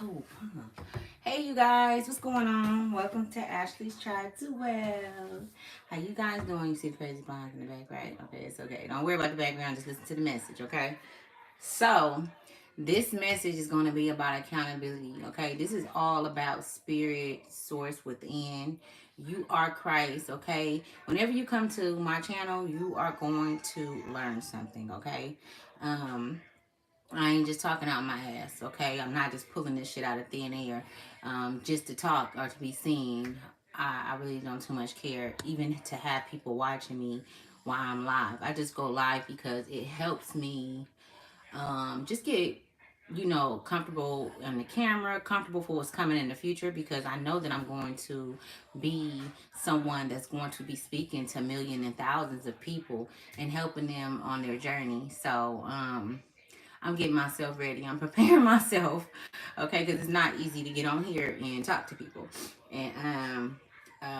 hope, huh? Hey, you guys, what's going on? Welcome to Ashley's Tribe to Well. How you guys doing? You see the crazy blinds in the back, right? Okay, it's okay. Don't worry about the background. Just listen to the message, okay? So, this message is going to be about accountability, okay? This is all about spirit, source within. You are Christ, okay? Whenever you come to my channel, you are going to learn something, okay? Um, I ain't just talking out my ass, okay? I'm not just pulling this shit out of thin air just to talk or to be seen. I really don't too much care, even to have people watching me while I'm live. I just go live because it helps me just get, comfortable on the camera, comfortable for what's coming in the future because I know that I'm going to be someone that's going to be speaking to millions and thousands of people and helping them on their journey. So, I'm getting myself ready. I'm preparing myself, okay, because it's not easy to get on here and talk to people, and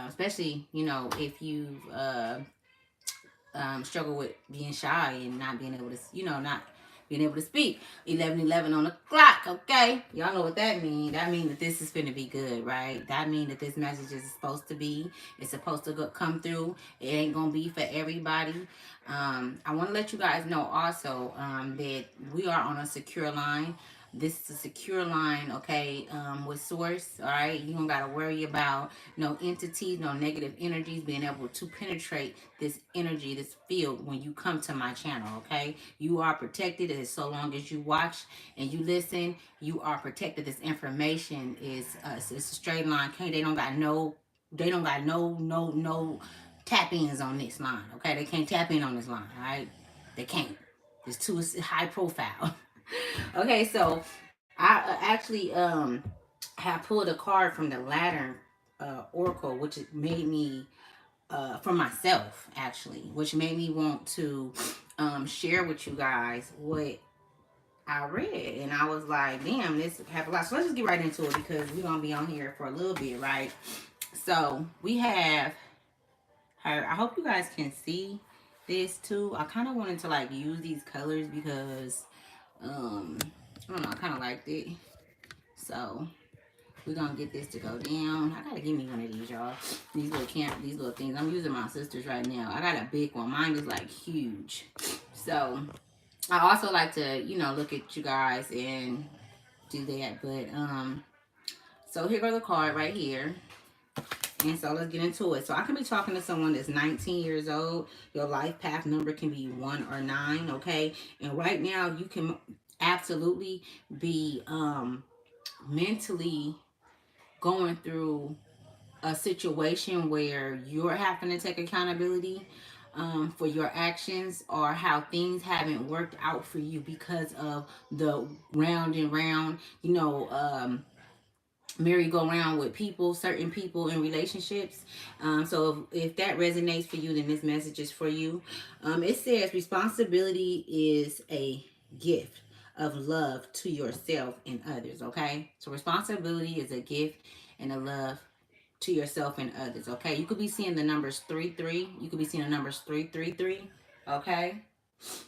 especially if you've struggle with being shy and not being able to, not being able to speak. 11:11 on the clock, okay? Y'all know what that means. That means that this is finna be good, right? That means that this message is supposed to be. It's supposed to come through. It ain't gonna be for everybody. I want to let you guys know also that we are on a secure line. This is a secure line, okay, with source, all right? You don't got to worry about no entities, no negative energies being able to penetrate this energy, this field when you come to my channel, okay? You are protected as so long as you watch and you listen, you are protected. This information is it's a straight line. Okay, they don't got no tap ins on this line, okay? They can't tap in on this line, all right? They can't. It's too high profile. Okay, so I actually have pulled a card from the Ladder Oracle, which made me for myself actually, which made me want to share with you guys what I read, and I was like, "Damn, this have a lot." So let's just get right into it because we're gonna be on here for a little bit, right? So we have her. I hope you guys can see this too. I kind of wanted to like use these colors because um I don't know, I kind of liked it. So we're gonna get this to go down. I gotta give me one of these, y'all. These little things. I'm using my sister's right now. I got a big one. Mine is like huge. So I also like to, look at you guys and do that. But so here goes the card right here. And so let's get into it. So I can be talking to someone that's 19 years old. Your life path number can be 1 or 9, okay? And right now you can absolutely be mentally going through a situation where you're having to take accountability for your actions or how things haven't worked out for you because of the round and round, merry-go-round with people, certain people in relationships. So if that resonates for you, then this message is for you. It says responsibility is a gift of love to yourself and others, okay? So responsibility is a gift and a love to yourself and others, okay? You could be seeing the numbers 3-3. You could be seeing the numbers 3-3-3, okay?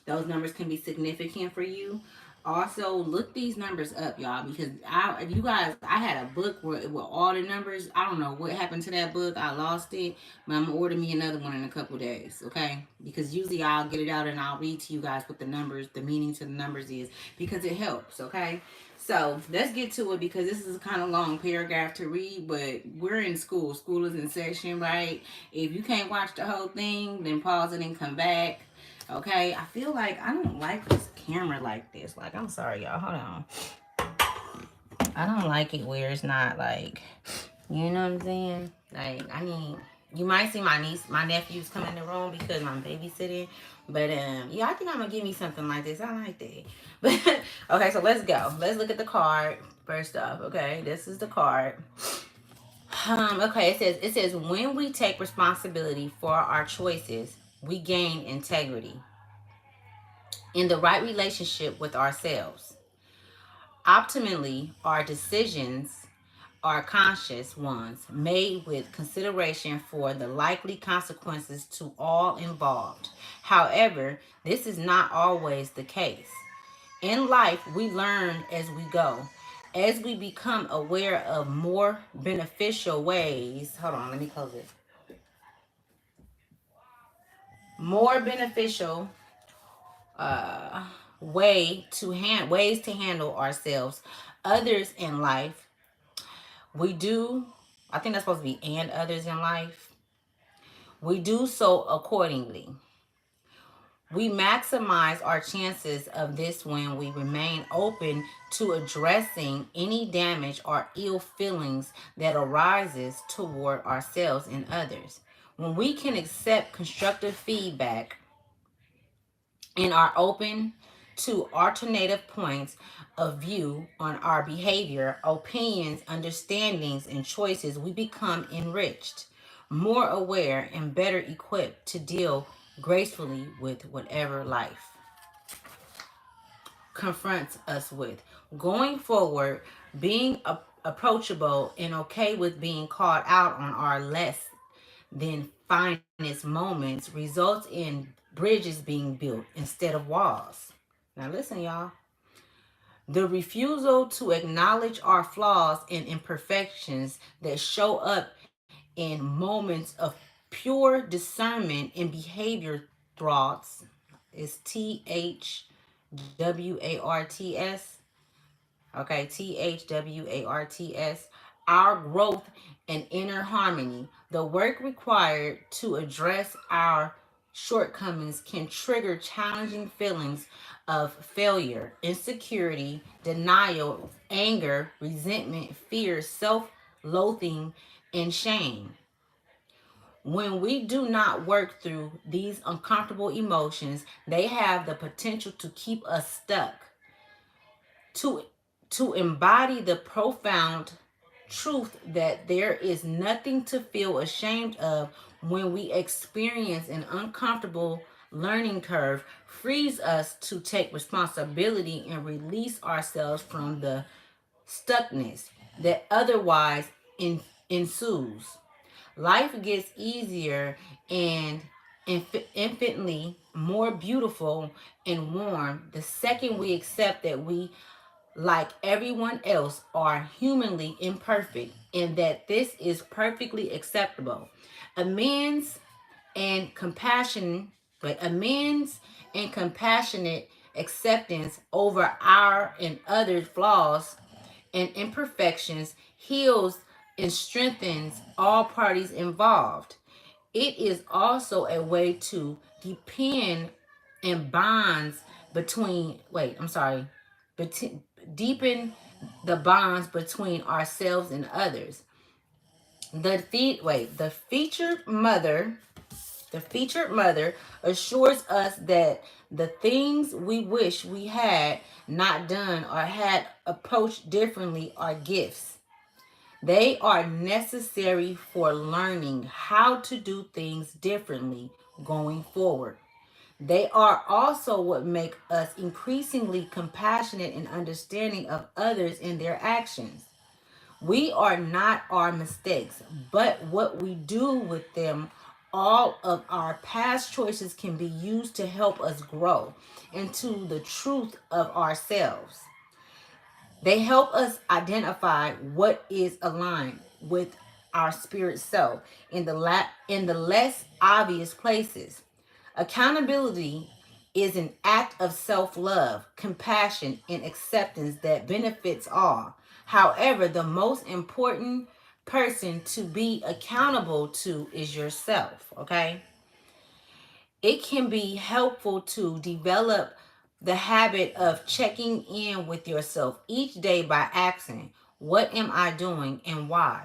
Those numbers can be significant for you. Also, look these numbers up, y'all, because I had a book with all the numbers. I don't know what happened to that book. I lost it, but I'm gonna order me another one in a couple days, okay? Because usually I'll get it out and I'll read to you guys what the numbers, the meaning to the numbers is, because it helps, okay? So let's get to it because this is a kind of long paragraph to read, but we're in school. School is in session, right? If you can't watch the whole thing, then pause it and come back. Okay, I feel like I don't like this camera like this. Like, I'm sorry, y'all. Hold on. I don't like it where it's not like, you know what I'm saying? Like, I mean, you might see my nephews come in the room because I'm babysitting. But, yeah, I think I'm going to give me something like this. I like that. But, okay, so let's go. Let's look at the card first off, okay? This is the card. Okay, it says, when we take responsibility for our choices, we gain integrity in the right relationship with ourselves. Optimally, our decisions are conscious ones made with consideration for the likely consequences to all involved. However, this is not always the case. In life, we learn as we go, As we become aware of more beneficial ways, hold on, let me close it. More beneficial uh, ways to handle ourselves, others in life. We do, I think that's supposed to be and others in life. We do so accordingly. We maximize our chances of this when we remain open to addressing any damage or ill feelings that arises toward ourselves and others. When we can accept constructive feedback and are open to alternative points of view on our behavior, opinions, understandings, and choices, we become enriched, more aware, and better equipped to deal gracefully with whatever life confronts us with. Going forward, being approachable and okay with being called out on our less than finest moments results in bridges being built instead of walls. Now, listen, y'all. The refusal to acknowledge our flaws and imperfections that show up in moments of pure discernment and behavior thoughts is THWARTS. Okay, THWARTS. Our growth and inner harmony. The work required to address our shortcomings can trigger challenging feelings of failure, insecurity, denial, anger, resentment, fear, self loathing, and shame. When we do not work through these uncomfortable emotions, they have the potential to keep us stuck. To embody the profound truth that there is nothing to feel ashamed of when we experience an uncomfortable learning curve frees us to take responsibility and release ourselves from the stuckness that otherwise ensues. Life gets easier and infinitely more beautiful and warm the second we accept that we, like everyone else, are humanly imperfect and that this is perfectly acceptable. Amends and compassion, but amends and compassionate acceptance over our and others' flaws and imperfections heals and strengthens all parties involved. It is also a way to depend and bonds between, wait, I'm sorry, bet- deepen the bonds between ourselves and others. The featured mother assures us that the things we wish we had not done or had approached differently are gifts. They are necessary for learning how to do things differently going forward. They are also what make us increasingly compassionate and understanding of others and their actions. We are not our mistakes, but what we do with them. All of our past choices can be used to help us grow into the truth of ourselves. They help us identify what is aligned with our spirit self in in the less obvious places. Accountability is an act of self-love, compassion, and acceptance that benefits all. However, the most important person to be accountable to is yourself, okay? It can be helpful to develop the habit of checking in with yourself each day by asking, what am I doing and why?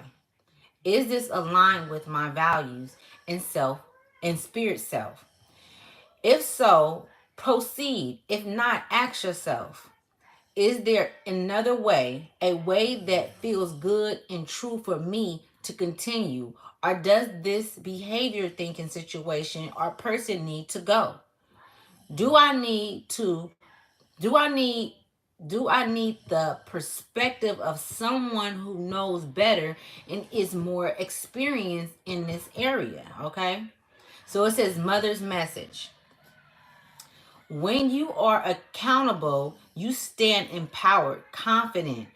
Is this aligned with my values and self and spirit self? If so, proceed. If not, ask yourself, is there another way, a way that feels good and true for me to continue? Or does this behavior thinking situation or person need to go? Do I need to do I need do I need the perspective of someone who knows better and is more experienced in this area? Okay. So it says mother's message. When you are accountable, you stand empowered, confident,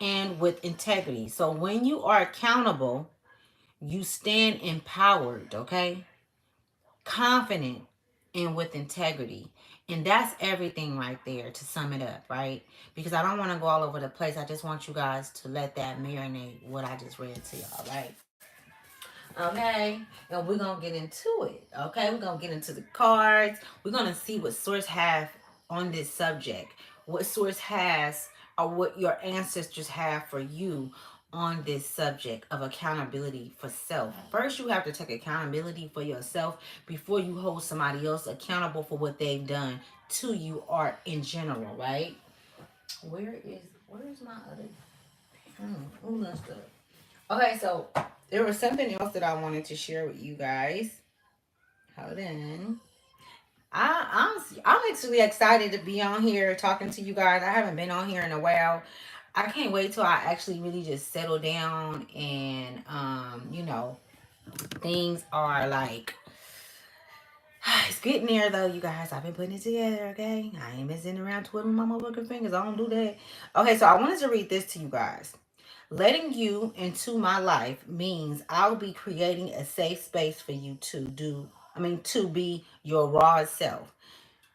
and with integrity. So when you are accountable, you stand empowered, okay? Confident and with integrity. And that's everything right there to sum it up, right? Because I don't want to go all over the place. I just want you guys to let that marinate what I just read to y'all, right? Okay, and we're gonna get into it. Okay, we're gonna get into the cards. We're gonna see what source have on this subject, what source has, or what your ancestors have for you on this subject of accountability for self. First, you have to take accountability for yourself before you hold somebody else accountable for what they've done to you or in general, right? Where is my other? Who messed up? Okay, so there was something else that I wanted to share with you guys. Hold on. I'm actually excited to be on here talking to you guys. I haven't been on here in a while. I can't wait till I actually really just settle down and things are like it's getting there though, you guys. I've been putting it together, okay? I ain't been sitting around twiddling my motherfucking fingers. I don't do that. Okay, so I wanted to read this to you guys. Letting you into my life means I'll be creating a safe space for you to be your raw self.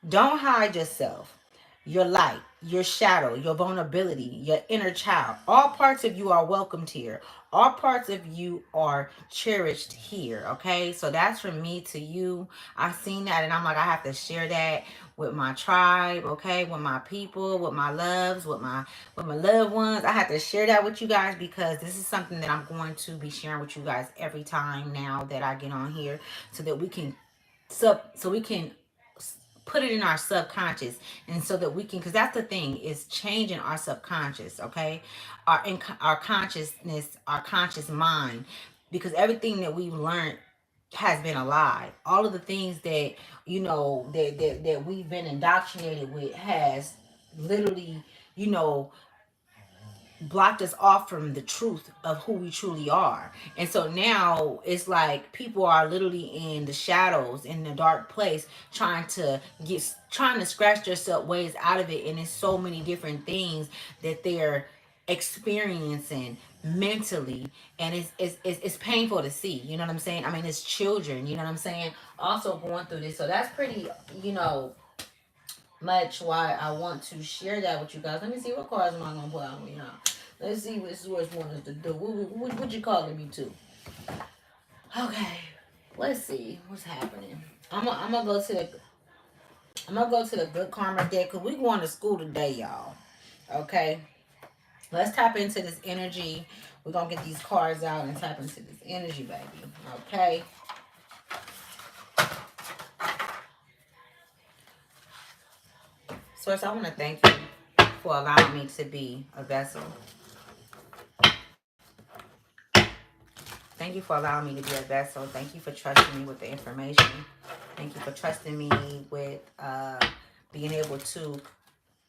Don't hide yourself, your light, your shadow, your vulnerability, your inner child. All parts of you are welcomed here. All parts of you are cherished here. Okay. So that's from me to you. I've seen that and I'm like, I have to share that with my tribe, okay, with my people, with my loves, with my loved ones. I have to share that with you guys because this is something that I'm going to be sharing with you guys every time now that I get on here so that we can put it in our subconscious and so that we can, because that's the thing, is changing our subconscious, okay, our consciousness, our conscious mind, because everything that we've learned has been a lie. All of the things that that we've been indoctrinated with has literally, you know blocked us off from the truth of who we truly are. And so now it's like people are literally in the shadows, in the dark place, trying to scratch themselves ways out of it. And it's so many different things that they're experiencing mentally, and it's painful to see, you know what I'm saying? I mean, it's children, you know what I'm saying, also going through this. So that's pretty, much why I want to share that with you guys. Let me see, what cards am I gonna put out with y'all. Let's see what source want us to do. What you calling me to? Okay, let's see what's happening. I'm gonna go to the good karma deck because we going to school today, y'all. Okay, let's tap into this energy. We're gonna get these cards out and tap into this energy, baby. Okay. Source, I want to thank you for allowing me to be a vessel. Thank you for allowing me to be a vessel. Thank you for trusting me with the information. Thank you for trusting me with being able to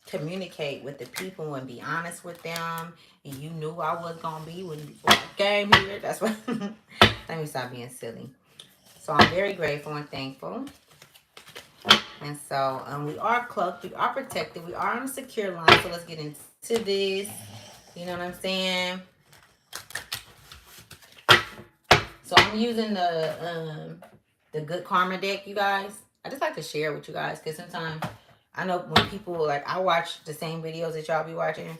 communicate with the people and be honest with them. And you knew I was going to be before I came here. That's what. Let me stop being silly. So I'm very grateful and thankful. And so we are cloaked. We are protected. We are on a secure line. So let's get into this. You know what I'm saying? So I'm using the good karma deck, you guys. I just like to share with you guys because sometimes I know when people, like, I watch the same videos that y'all be watching.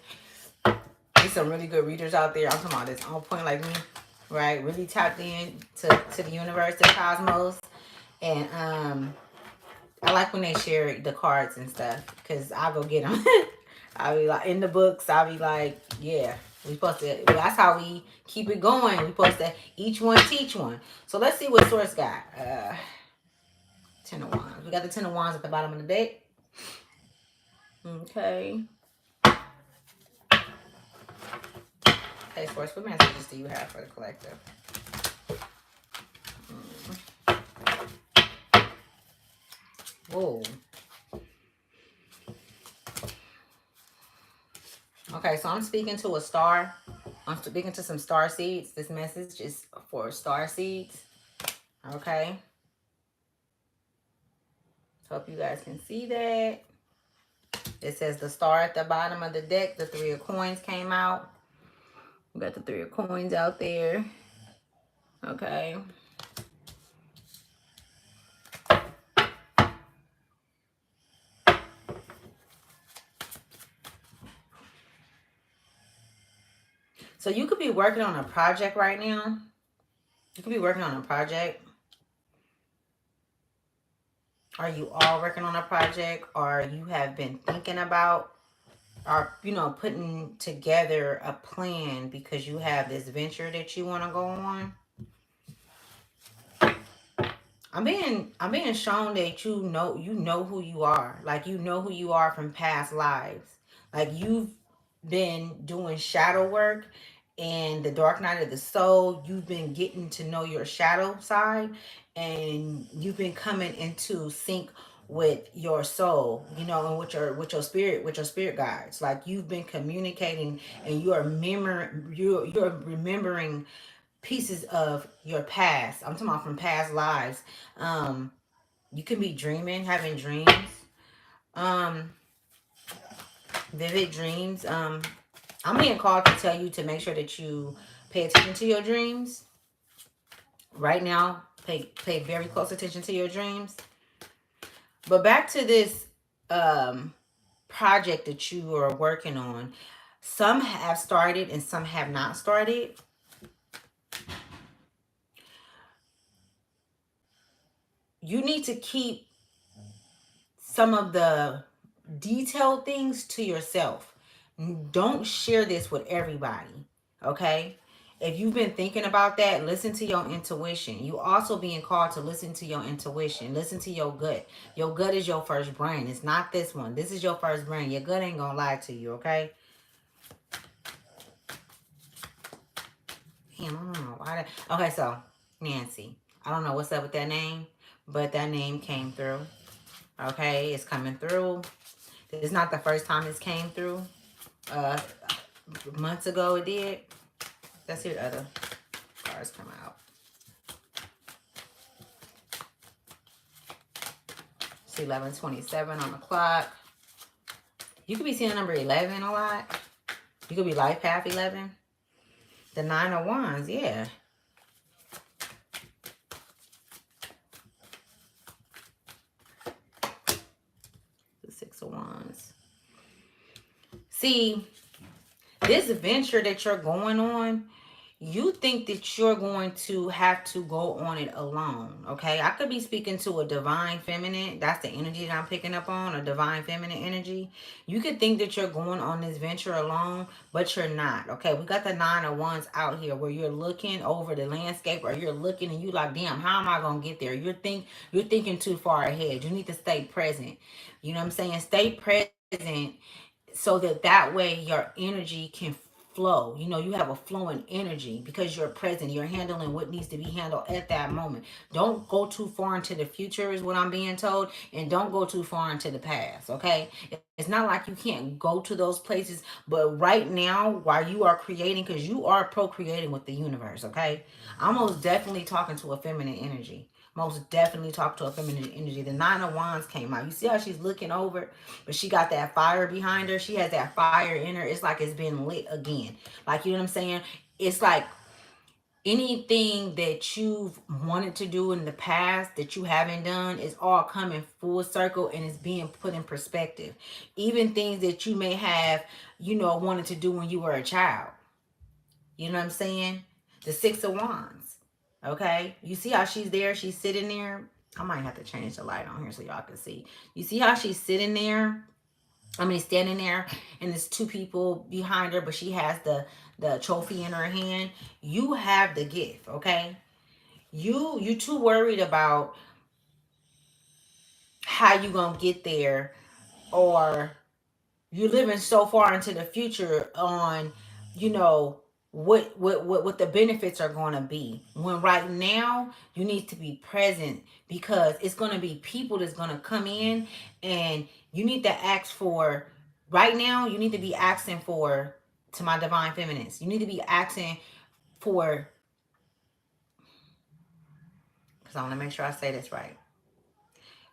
There's some really good readers out there. I'm talking about this on point like me, right? Really tapped in to the universe, the cosmos. And I like when they share the cards and stuff because I'll go get them. I'll be like, in the books, I'll be like, yeah, we supposed to, that's how we keep it going. We supposed to each one teach one. So let's see what Source got. Ten of Wands. We got the Ten of Wands at the bottom of the deck. Okay. Hey, Source, what messages do you have for the collective? Whoa. Okay, so I'm speaking to a star. I'm speaking to some star seeds. This message is for star seeds. Okay. Hope you guys can see that. It says the star at the bottom of the deck. The Three of Coins came out. We got the 3 of coins out there. Okay. So you could be working on a project right now. You could be working on a project. Are you all working on a project, or you have been thinking about, or putting together a plan because you have this venture that you want to go on? I'm being shown that you know who you are. Like, you know who you are from past lives. Like, you've been doing shadow work and the dark night of the soul. You've been getting to know your shadow side, and you've been coming into sync with your soul, and with your spirit guides. Like, you've been communicating, and you're remembering pieces of your past. I'm talking about from past lives. Um, you can be dreaming, having dreams, um, vivid dreams. I'm being called to tell you to make sure that you pay attention to your dreams right now. Pay very close attention to your dreams. But back to this um project that you are working on. Some have started and some have not started. You need to keep some of the detailed things to yourself. Don't share this with everybody, okay? If you've been thinking about that, listen to your intuition. You also being called to listen to your intuition. Listen to your gut. Your gut is your first brain. It's not this one. This is your first brain. Your gut ain't gonna lie to you, okay? Damn, I don't know why that. Okay, so Nancy. I don't know what's up with that name, but that name came through. Okay, it's coming through. It's not the first time this came through. Uh, Months ago it did. Let's see what other cards come out. See 11:27 on the clock. You could be seeing the number 11 a lot. You could be life path 11. The 9 of Wands, yeah. The 6 of Wands. See, this adventure that you're going on, you think that you're going to have to go on it alone, okay? I could be speaking to a divine feminine. That's the energy that I'm picking up on, a divine feminine energy. You could think that you're going on this venture alone, but you're not, okay? We got the 9 of Wands out here where you're looking over the landscape, or you're looking and you like, damn, how am I going to get there? You're thinking too far ahead. You need to stay present. You know what I'm saying? Stay present so that way your energy can flow. You have a flowing energy because you're present. You're handling what needs to be handled at that moment. Don't go too far into the future is what I'm being told, and don't go too far into the past, okay? It's not like you can't go to those places, but right now, while you are creating, because you are procreating with the universe, okay? I'm most definitely talking to a feminine energy. Most definitely talk to a feminine energy. The 9 of Wands came out. You see how she's looking over, but she got that fire behind her. She has that fire in her. It's like it's been lit again. Like, you know what I'm saying? It's like anything that you've wanted to do in the past that you haven't done is all coming full circle, and it's being put in perspective. Even things that you may have, wanted to do when you were a child. You know what I'm saying? The 6 of Wands. Okay? You see how she's there? She's sitting there. I might have to change the light on here so y'all can see. You see how she's sitting there? Standing there, and there's 2 people behind her, but she has the trophy in her hand. You have the gift, okay? You too worried about how you gonna get there, or you're living so far into the future on, you know, what the benefits are going to be, when right now you need to be present, because it's going to be people that's going to come in, and you need to ask for, right now you need to be asking for, to my divine feminines, you need to be asking for, because I want to make sure I say this right,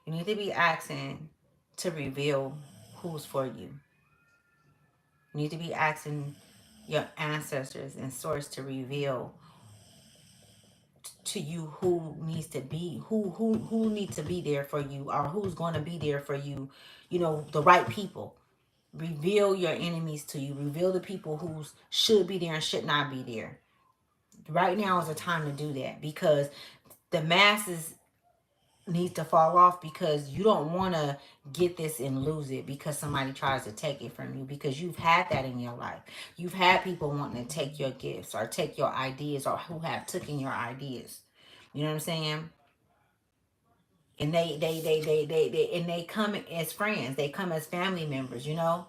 you need to be asking to reveal who's for you. You need to be asking your ancestors and source to reveal to you who needs to be who needs to be there for you, or who's going to be there for you, you know, the right people. Reveal your enemies to you. Reveal the people who should be there and should not be there. Right now is the time to do that, because the masses needs to fall off, because you don't want to get this and lose it because somebody tries to take it from you, because you've had that in your life. You've had people wanting to take your gifts or take your ideas, or who have taken your ideas. You know what I'm saying? And they and they come as friends. They come as family members, you know?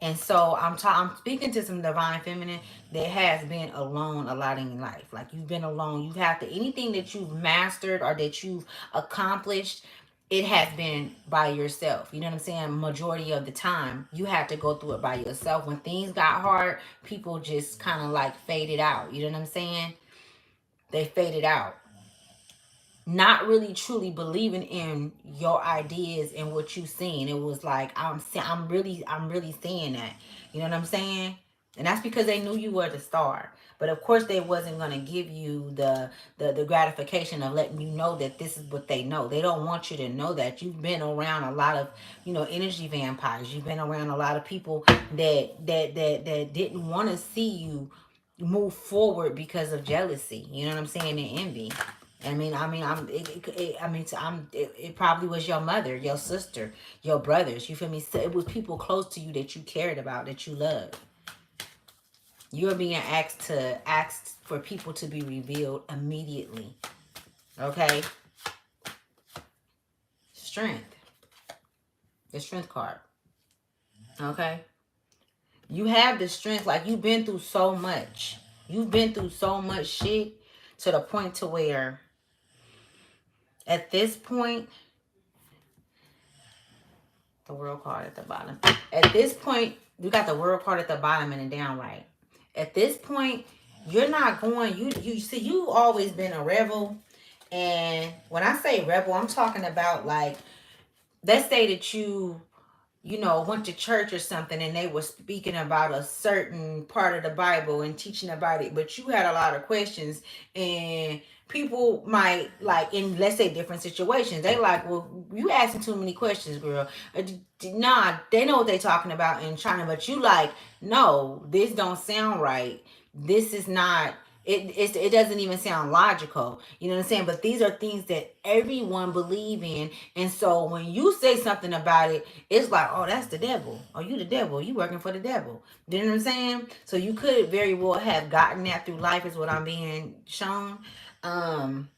And so I'm speaking to some divine feminine that has been alone a lot in your life. Like, you've been alone. You've had to, anything that you've mastered or that you've accomplished, it has been by yourself. You know what I'm saying? Majority of the time, you have to go through it by yourself. When things got hard, people just kind of like faded out. You know what I'm saying? They faded out, not really truly believing in your ideas and what you seen. It was like, I'm really saying that. You know what I'm saying? And that's because they knew you were the star. But of course they wasn't gonna give you the gratification of letting you know that this is what they know. They don't want you to know that. You've been around a lot of, you know, energy vampires. You've been around a lot of people that didn't want to see you move forward because of jealousy. You know what I'm saying? And envy. It probably was your mother, your sister, your brothers. You feel me? So it was people close to you that you cared about, that you loved. You're being asked for people to be revealed immediately. Okay? Strength. The strength card. Okay? You have the strength. Like, you've been through so much. You've been through so much shit to the point to where at this point, the world card at the bottom. At this point, you got the world card at the bottom and the down right. At this point, you're not going. You see, you've always been a rebel, and when I say rebel, I'm talking about, like, let's say that you know, went to church or something and they were speaking about a certain part of the Bible and teaching about it, but you had a lot of questions, and people might, like, in, let's say, different situations, they like, well, you asking too many questions, girl. Nah, they know what they talking about in China, but you like, no, this don't sound right. This is not, it doesn't even sound logical. You know what I'm saying? But these are things that everyone believe in. And so when you say something about it, it's like, oh, that's the devil. Oh, you the devil. You working for the devil. You know what I'm saying? So you could very well have gotten that through life, is what I'm being shown. Um,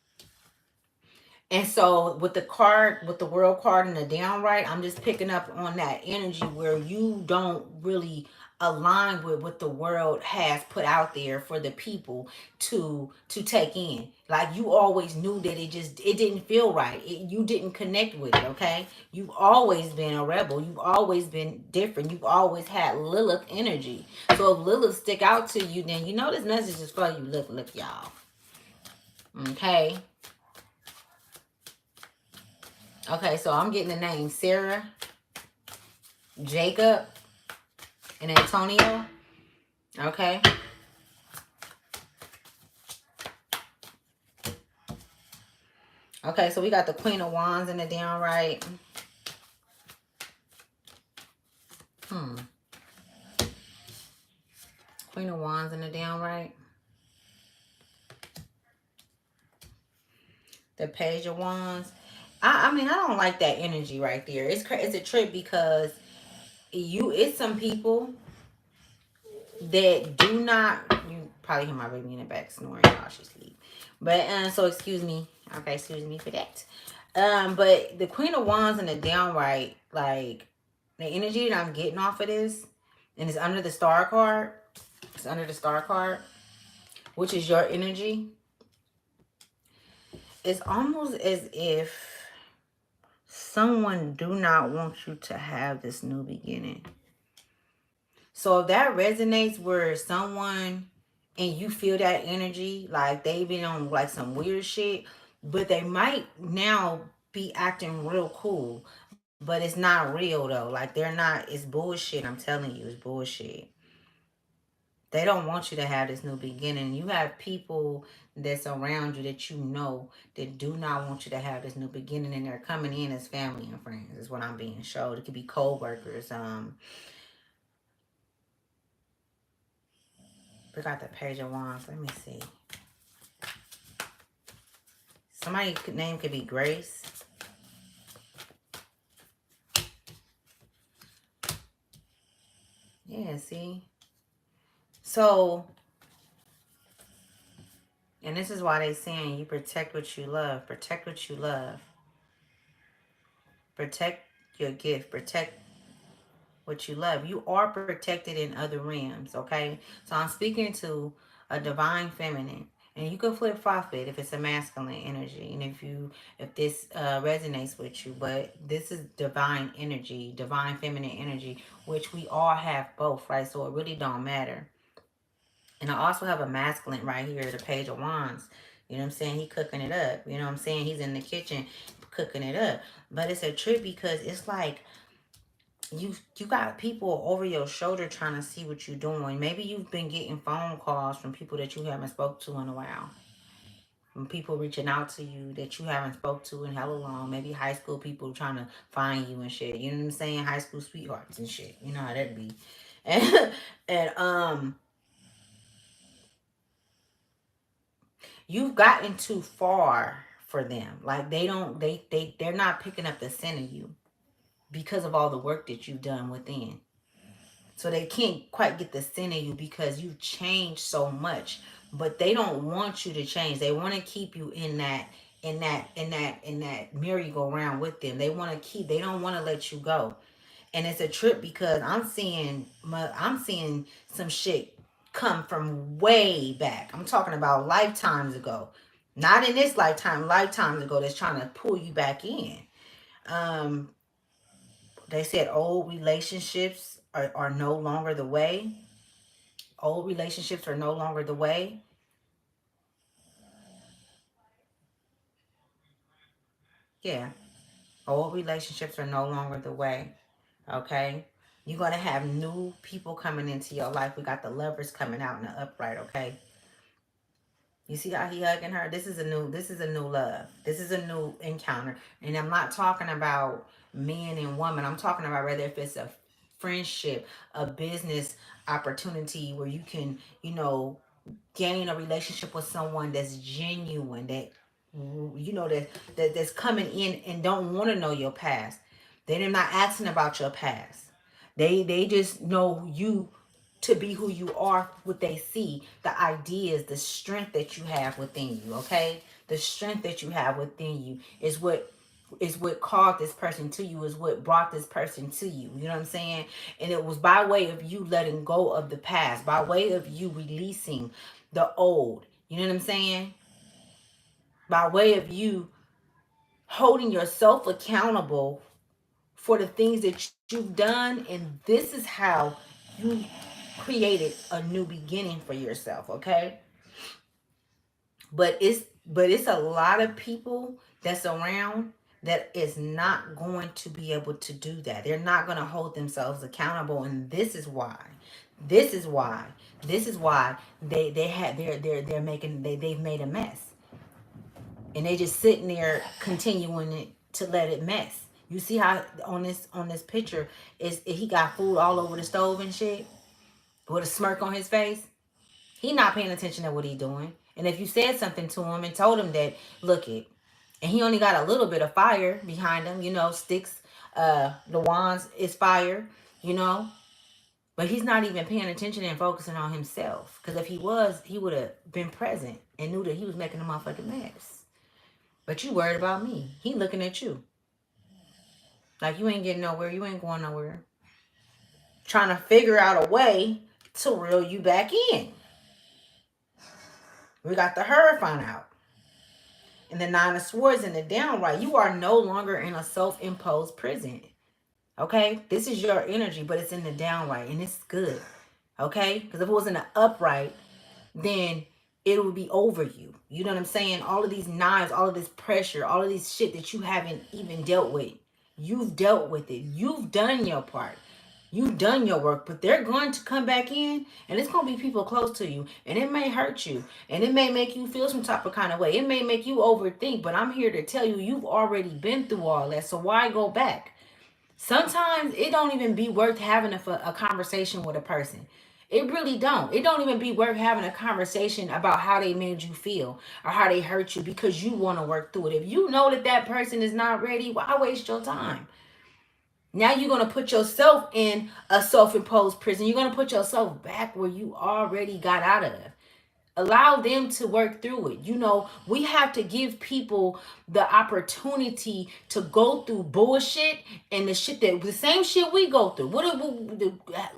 and so with the card, with the world card and the downright, I'm just picking up on that energy where you don't really align with what the world has put out there for the people to take in. Like, you always knew that it didn't feel right. You didn't connect with it, okay? You've always been a rebel. You've always been different. You've always had Lilith energy. So if Lilith stick out to you, then you know this message is for you. Look, y'all. Okay? Okay, so I'm getting the name Sarah, Jacob, and Antonio. Okay. Okay, so we got the Queen of Wands in the downright. Queen of Wands in the downright. The Page of Wands. I mean, I don't like that energy right there. It's a trip, because it's some people that do not, you probably hear my baby in the back snoring while she sleep. But so excuse me. Okay, excuse me for that. But the Queen of Wands and the downright, like, the energy that I'm getting off of this, and it's under the star card. It's under the star card, which is your energy. It's almost as if someone do not want you to have this new beginning. So if that resonates, where someone, and you feel that energy, like they've been on like some weird shit, but they might now be acting real cool, but it's not real though. Like, they're not, it's bullshit. I'm telling you, it's bullshit. They don't want you to have this new beginning. You have people that's around you that you know that do not want you to have this new beginning, and they're coming in as family and friends. Is what I'm being showed. It could be co-workers. We got the Page of Wands. Let me see. Somebody's name could be Grace. Yeah, see? So, and this is why they saying you protect what you love. Protect what you love. Protect your gift. Protect what you love. You are protected in other realms, okay? So I'm speaking to a divine feminine. And you can flip flop it if it's a masculine energy, and if this resonates with you. But this is divine energy, divine feminine energy, which we all have both, right? So it really don't matter. And I also have a masculine right here, the Page of Wands. You know what I'm saying? He cooking it up. You know what I'm saying? He's in the kitchen cooking it up. But it's a trip because it's like you got people over your shoulder trying to see what you're doing. Maybe you've been getting phone calls from people that you haven't spoke to in a while. From people reaching out to you that you haven't spoke to in hella long. Maybe high school people trying to find you and shit. You know what I'm saying? High school sweethearts and shit. You know how that be. And you've gotten too far for them. Like they're not picking up the scent of you because of all the work that you've done within. So they can't quite get the scent of you because you've changed so much. But they don't want you to change. They want to keep you in that merry-go-round with them. They don't want to let you go. And it's a trip because I'm seeing some shit come from way back. I'm talking about lifetimes ago. Not in this lifetime, lifetimes ago that's trying to pull you back in. Um, they said old relationships are no longer the way. Old relationships are no longer the way. Yeah. Old relationships are no longer the way. Okay. You're gonna have new people coming into your life. We got the lovers coming out in the upright, okay? You see how he hugging her? This is a new love. This is a new encounter. And I'm not talking about men and women. I'm talking about whether if it's a friendship, a business opportunity where you can, gain a relationship with someone that's genuine, that that's coming in and don't want to know your past. They're not asking about your past. They just know you to be who you are, what they see, the ideas, the strength that you have within you, okay? The strength that you have within you is what called this person to you, is what brought this person to you. You know what I'm saying? And it was by way of you letting go of the past, by way of you releasing the old. You know what I'm saying? By way of you holding yourself accountable for the things that you've done. And this is how you created a new beginning for yourself, okay? But it's a lot of people that's around that is not going to be able to do that. They're not going to hold themselves accountable, and this is why. This is why. This is why they had they're making they've made a mess. And they just sitting there continuing to let it mess. You see how on this picture is he got food all over the stove and shit with a smirk on his face. He not paying attention to what he doing. And if you said something to him and told him that, look it, and he only got a little bit of fire behind him, sticks, the wands is fire, you know, but he's not even paying attention and focusing on himself. Because if he was, he would have been present and knew that he was making a motherfucking mess. But you worried about me. He looking at you. Like you ain't getting nowhere. You ain't going nowhere. Trying to figure out a way to reel you back in. We got the Hierophant out. And the Nine of Swords in the downright. You are no longer in a self-imposed prison. Okay? This is your energy, but it's in the downright. And it's good. Okay? Because if it was in the upright, then it would be over you. You know what I'm saying? All of these knives, all of this pressure, all of these shit that you haven't even dealt with. You've dealt with it. You've done your part. You've done your work, but they're going to come back in, and it's going to be people close to you, and it may hurt you, and it may make you feel some type of kind of way. It may make you overthink, but I'm here to tell you, you've already been through all that, so why go back? Sometimes it don't even be worth having a conversation with a person. It really don't. It don't even be worth having a conversation about how they made you feel or how they hurt you because you want to work through it. If you know that that person is not ready, why waste your time? Now you're going to put yourself in a self-imposed prison. You're going to put yourself back where you already got out of. Allow them to work through it. You know, we have to give people the opportunity to go through bullshit and the same shit we go through.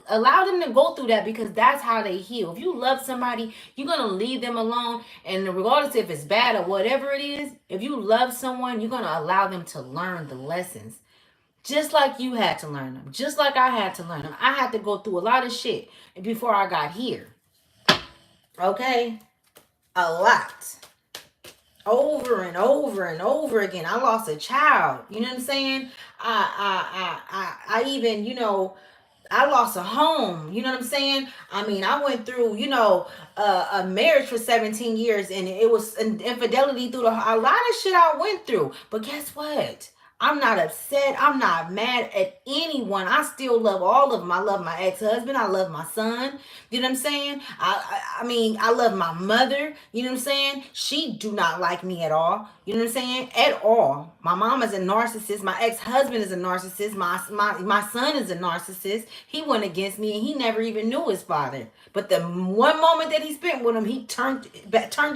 Allow them to go through that because that's how they heal. If you love somebody, you're going to leave them alone. And regardless if it's bad or whatever it is, if you love someone, you're going to allow them to learn the lessons. Just like you had to learn them. Just like I had to learn them. I had to go through a lot of shit before I got here. Okay? A lot. Over and over and over again. I lost a child. You know what I'm saying? I even, I lost a home. You know what I'm saying? I mean, I went through, a marriage for 17 years and it was an infidelity through a lot of shit I went through. But guess what? I'm not upset. I'm not mad at anyone. I still love all of them. I love my ex-husband. I love my son. You know what I'm saying? I mean, I love my mother. You know what I'm saying? She do not like me at all. You know what I'm saying? At all. My mom is a narcissist. My ex-husband is a narcissist. My son is a narcissist. He went against me and he never even knew his father. But the one moment that he spent with him, he turned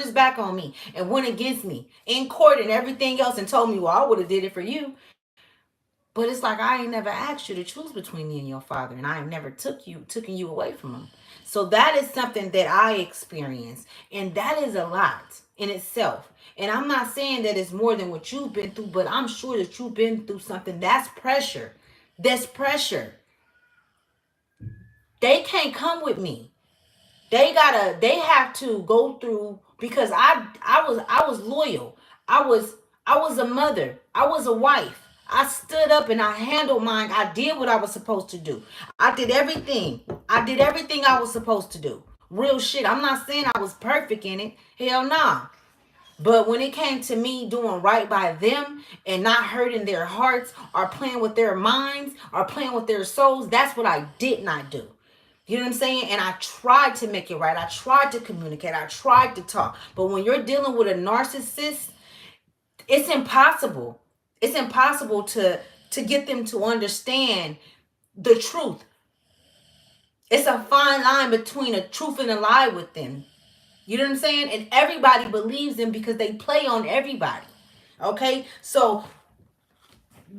his back on me and went against me in court and everything else and told me, well, I would have did it for you. But it's like I ain't never asked you to choose between me and your father, and I ain't never taken you away from him. So that is something that I experienced, and that is a lot in itself. And I'm not saying that it's more than what you've been through, but I'm sure that you've been through something. That's pressure. That's pressure. They can't come with me. They have to go through because I was loyal. I was a mother. I was a wife. I stood up and I handled mine. I did what I was supposed to do. I did everything. I did everything I was supposed to do. Real shit. I'm not saying I was perfect in it. Hell nah. But when it came to me doing right by them and not hurting their hearts or playing with their minds or playing with their souls, that's what I did not do. You know what I'm saying? And I tried to make it right. I tried to communicate. I tried to talk. But when you're dealing with a narcissist, it's impossible. It's impossible to get them to understand the truth. It's a fine line between a truth and a lie with them. You know what I'm saying? And everybody believes them because they play on everybody. Okay? So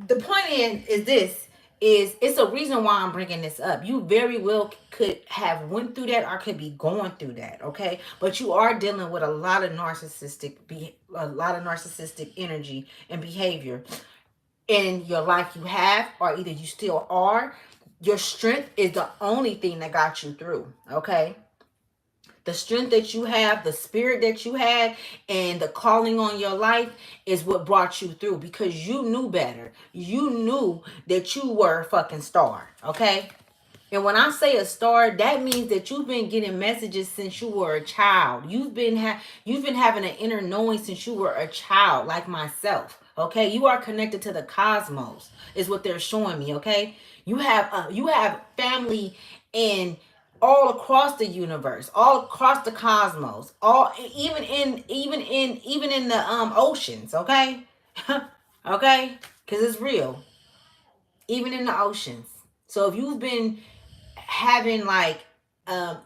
the point is this. It's a reason why I'm bringing this up. You very well could have went through that or could be going through that, okay? But you are dealing with a lot of narcissistic energy and behavior in your life you have, or either you still are. Your strength is the only thing that got you through, okay? The strength that you have, the spirit that you had, and the calling on your life is what brought you through because you knew better. You knew that you were a fucking star, okay? And when I say a star, that means that you've been getting messages since you were a child. You've been having an inner knowing since you were a child, like myself. Okay, you are connected to the cosmos, is what they're showing me. Okay, you have family in all across the universe, all across the cosmos, all even in the oceans. Okay, okay, because it's real. Even in the oceans. So if you've been having like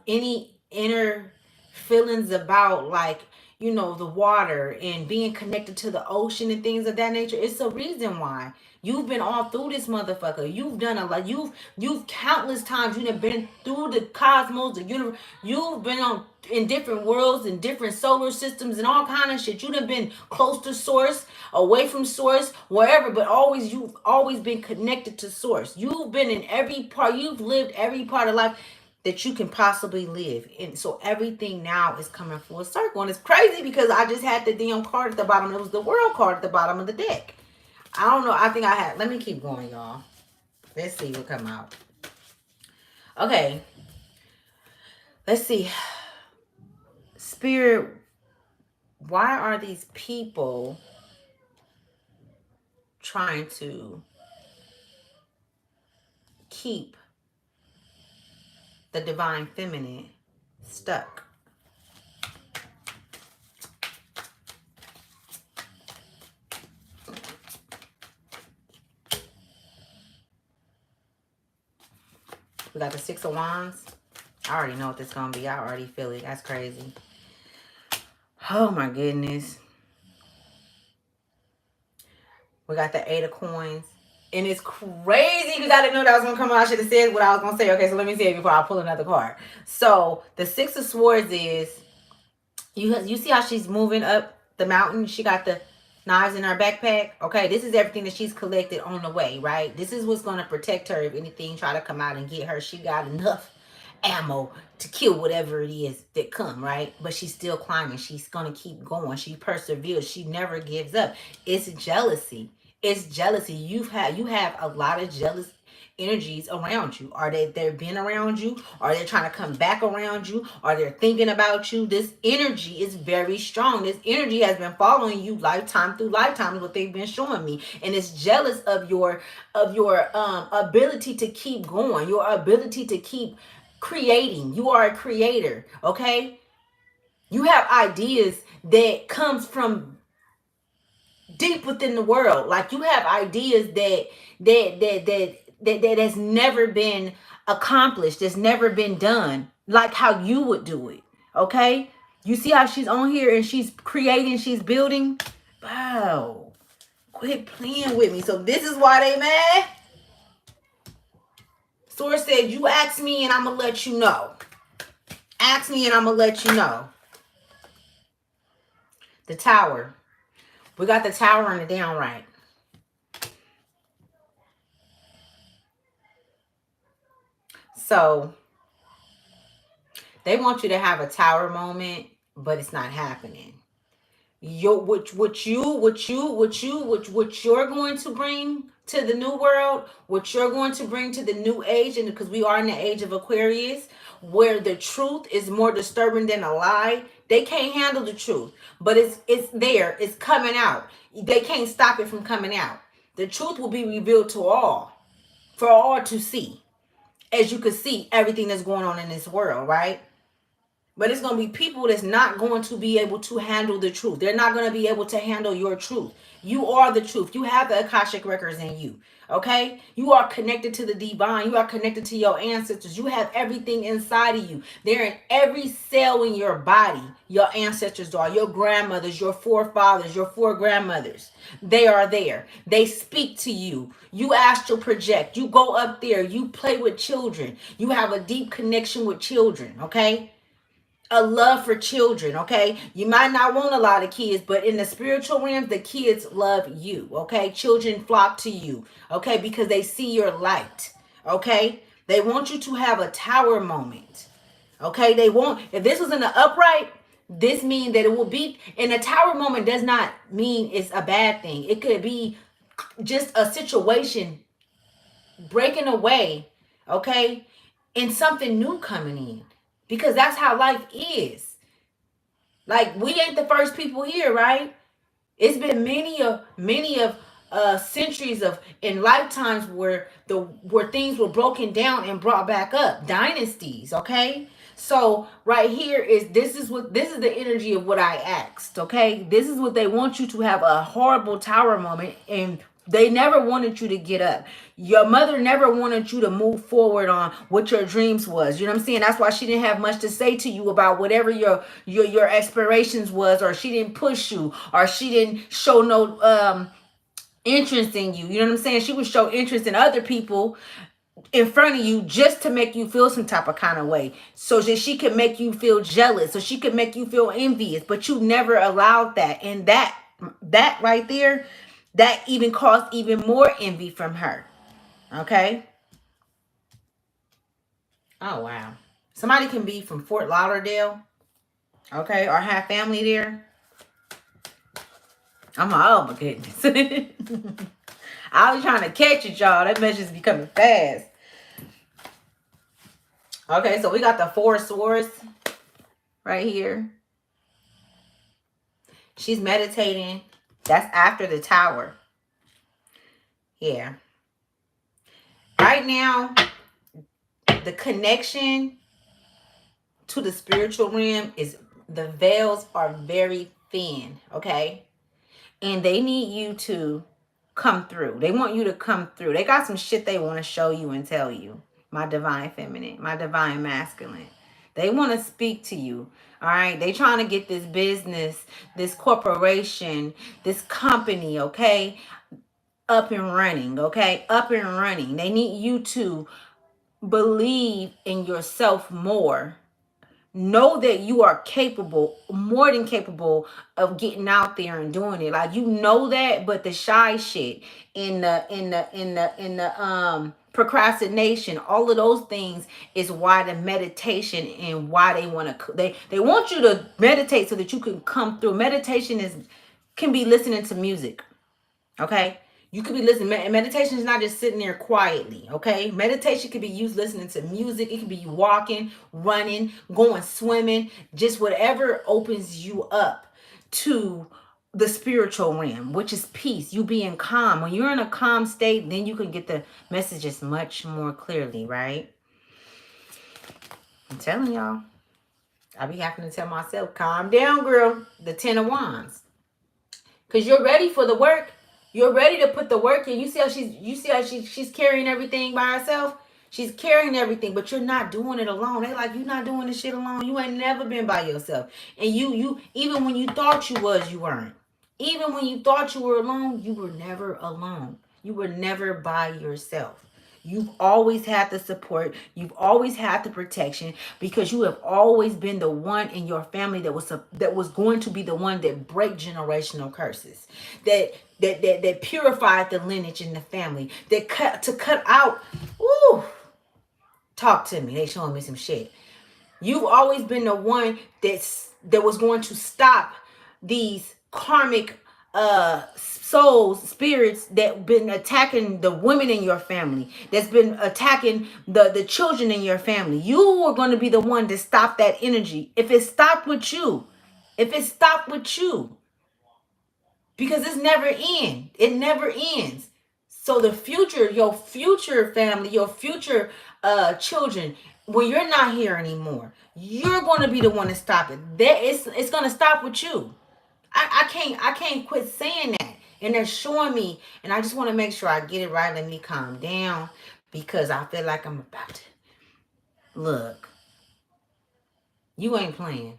any inner feelings about like the water and being connected to the ocean and things of that nature, it's a reason why you've been all through this motherfucker. You've done a lot. You've countless times you've been through the cosmos, the universe. You've been on in different worlds and different solar systems and all kind of shit. You've been close to source, away from source, wherever, but you've always been connected to source. You've been in every part. You've lived every part of life that you can possibly live. And so everything now is coming full circle. And it's crazy because I just had the damn card at the bottom. It was the world card at the bottom of the deck. I don't know. I think I had. Let me keep going, y'all. Let's see what come out. Okay. Let's see. Spirit, why are these people trying to keep the divine feminine stuck? We got the Six of Wands. I already know what this is going to be. I already feel it. That's crazy. Oh my goodness. We got the Eight of Coins. And it's crazy because I didn't know that was going to come out. I should have said what I was going to say. Okay, so let me say it before I pull another card. So the Six of Swords is, you see how she's moving up the mountain? She got the knives in her backpack. Okay, this is everything that she's collected on the way, right? This is what's going to protect her if anything try to come out and get her. She got enough ammo to kill whatever it is that come, right? But she's still climbing. She's going to keep going. She perseveres. She never gives up. It's jealousy. It's jealousy. You have a lot of jealous energies around you. Are they've been around you? Are they trying to come back around you? Are they thinking about you? This energy is very strong. This energy has been following you lifetime through lifetime is what they've been showing me. And it's jealous of your ability to keep going, your ability to keep creating. You are a creator, okay? You have ideas that comes from deep within the world. Like you have ideas that has never been accomplished, that's never been done, like how you would do it. Okay? You see how she's on here and she's creating, she's building. Wow. Quit playing with me. So this is why they mad. Source said, you ask me and I'm gonna let you know. Ask me and I'm gonna let you know. The Tower. We got the Tower and the downright. So they want you to have a tower moment, but it's not happening. What you're going to bring to the new world, what you're going to bring to the new age, and because we are in the age of Aquarius, where the truth is more disturbing than a lie. They can't handle the truth, but it's there. It's coming out. They can't stop it from coming out. The truth will be revealed to all, for all to see. As you can see, everything that's going on in this world, right? But it's going to be people that's not going to be able to handle the truth. They're not going to be able to handle your truth. You are the truth. You have the Akashic records in you. Okay? You are connected to the divine. You are connected to your ancestors. You have everything inside of you. They're in every cell in your body. Your ancestors are. Your grandmothers, your forefathers, your four grandmothers. They are there. They speak to you. You astral project. You go up there. You play with children. You have a deep connection with children. Okay? A love for children, okay? You might not want a lot of kids, but in the spiritual realm, the kids love you, okay? Children flock to you, okay? Because they see your light, okay? They want you to have a tower moment, okay? They want, if this was in the upright, this means that it will be, in a tower moment does not mean it's a bad thing. It could be just a situation breaking away, okay? And something new coming in. Because that's how life is. Like, we ain't the first people here, right? It's been many of centuries of in lifetimes where things were broken down and brought back up. Dynasties, okay? So right here this is the energy of what I asked, okay? This is what they want you to have a horrible tower moment, and they never wanted you to get up. Your mother never wanted you to move forward on what your dreams was. You know what I'm saying? That's why she didn't have much to say to you about whatever your aspirations was, or she didn't push you, or she didn't show no interest in you. You know what I'm saying? She would show interest in other people in front of you just to make you feel some type of kind of way, so that she could make you feel jealous, so she could make you feel envious, but you never allowed that. And that right there, that even caused even more envy from her. Okay? Oh, wow. Somebody can be from Fort Lauderdale, okay, or have family there. I'm like, oh my goodness. I was trying to catch it, y'all. That message's becoming fast. Okay, so we got the Four of Swords right here. She's meditating. That's after the Tower. Yeah. Right now, the connection to the spiritual realm is, the veils are very thin, okay? And they need you to come through. They want you to come through. They got some shit they want to show you and tell you. My divine feminine, my divine masculine. They want to speak to you. All right. They trying to get this business, this corporation, this company, okay, up and running, okay? Up and running. They need you to believe in yourself more. Know that you are capable, more than capable, of getting out there and doing it. Like, you know that, but the shy shit, in the procrastination, all of those things is why the meditation, and why they want to, they want you to meditate so that you can come through. Meditation can be listening to music. Okay? You could be listening. Meditation is not just sitting there quietly. Okay? Meditation could be you listening to music. It could be you walking, running, going swimming, just whatever opens you up to the spiritual realm, which is peace. You being calm. When you're in a calm state, then you can get the messages much more clearly, right? I'm telling y'all. I be having to tell myself, calm down, girl. The Ten of Wands. Because you're ready for the work. You're ready to put the work in. You see how she's carrying everything by herself? She's carrying everything, but you're not doing it alone. They like, you're not doing this shit alone. You ain't never been by yourself. And you even when you thought you was, you weren't. Even when you thought you were alone, you were never alone. You were never by yourself. You've always had the support. You've always had the protection, because you have always been the one in your family that was going to be the one that break generational curses, that purified the lineage in the family, that cut out. Ooh, talk to me. They showing me some shit. You've always been the one that was going to stop these karmic souls, spirits that been attacking the women in your family, that's been attacking the children in your family. You were going to be the one to stop that energy. If it stopped with you, because it's never end. It never ends. So the future, your future family, your future children, when you're not here anymore, you're going to be the one to stop it. It's going to stop with you. I can't quit saying that. And they're showing me, and I just want to make sure I get it right. Let me calm down, because I feel like I'm about to. Look, you ain't playing.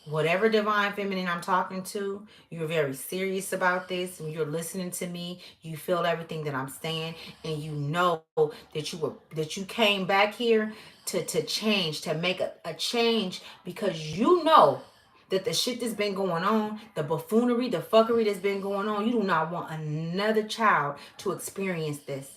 Whatever divine feminine I'm talking to, you're very serious about this, and you're listening to me. You feel everything that I'm saying, and you know that you came back here to change, to make a change, because you know that the shit that's been going on, the buffoonery, the fuckery that's been going on, you do not want another child to experience this.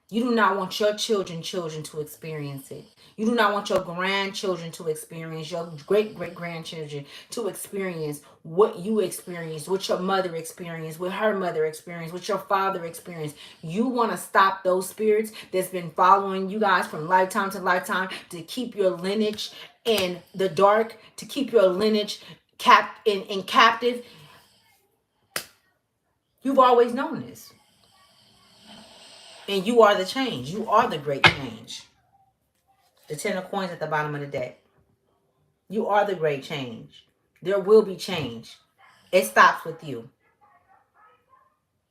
You do not want your children to experience it. You do not want your grandchildren to experience, your great-great-grandchildren to experience what you experienced, what your mother experienced, what her mother experienced, what your father experienced. You want to stop those spirits that's been following you guys from lifetime to lifetime, to keep your lineage in the dark, to keep your lineage in captive. You've always known this. And you are the change. You are the great change. The 10 of coins at the bottom of the deck. You are the great change. There will be change. It stops with you.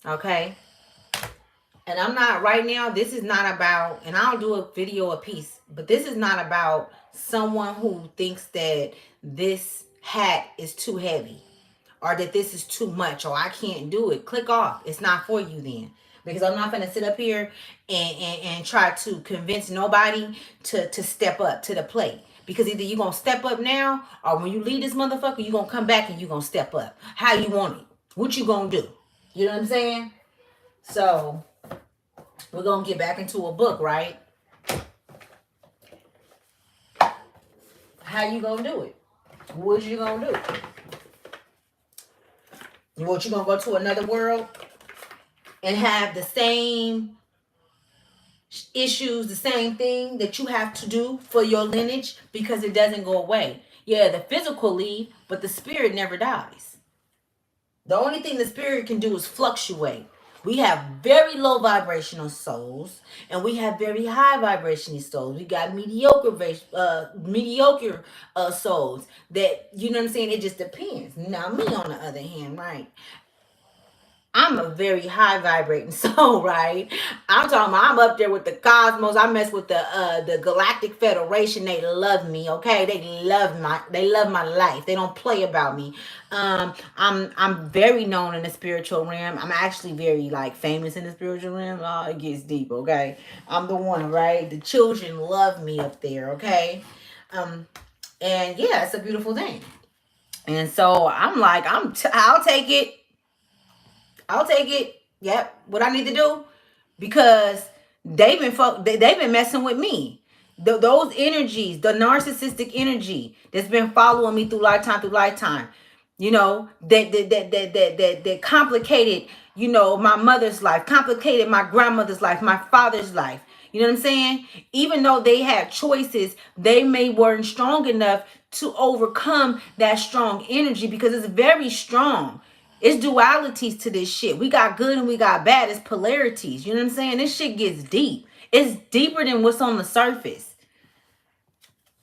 Okay? And I'm not, right now, this is not about, and I'll do a video a piece, but this is not about someone who thinks that this hat is too heavy, or that this is too much, or I can't do it. Click off. It's not for you then. Because I'm not going to sit up here and try to convince nobody to step up to the plate. Because either you're going to step up now, or when you leave this motherfucker, you're going to come back and you're going to step up. How you want it. What you going to do. You know what I'm saying? So, we're going to get back into a book, right? How you going to do it? What you going to do? You going to go to another world and have the same issues, the same thing that you have to do for your lineage, because it doesn't go away. Yeah, the physical leave, but the spirit never dies. The only thing the spirit can do is fluctuate. We have very low vibrational souls, and we have very high vibrational souls. We got mediocre souls. That, you know what I'm saying. It just depends. Now, me on the other hand, right? I'm a very high vibrating soul, right? I'm talking about I'm up there with the cosmos. I mess with the Galactic Federation. They love me, okay? They love my life. They don't play about me. I'm very known in the spiritual realm. I'm actually very like famous in the spiritual realm. Oh, it gets deep, okay? I'm the one, right? The children love me up there, okay? Um, and yeah, it's a beautiful thing. And so I'm like, I'll take it. I'll take it. Yep. What I need to do, because they've been messing with me. Those energies, the narcissistic energy that's been following me through lifetime. You know, that complicated, you know, my mother's life, complicated my grandmother's life, my father's life. You know what I'm saying? Even though they had choices, they may weren't strong enough to overcome that strong energy, because it's very strong. It's dualities to this shit. We got good and we got bad. It's polarities. You know what I'm saying? This shit gets deep. It's deeper than what's on the surface.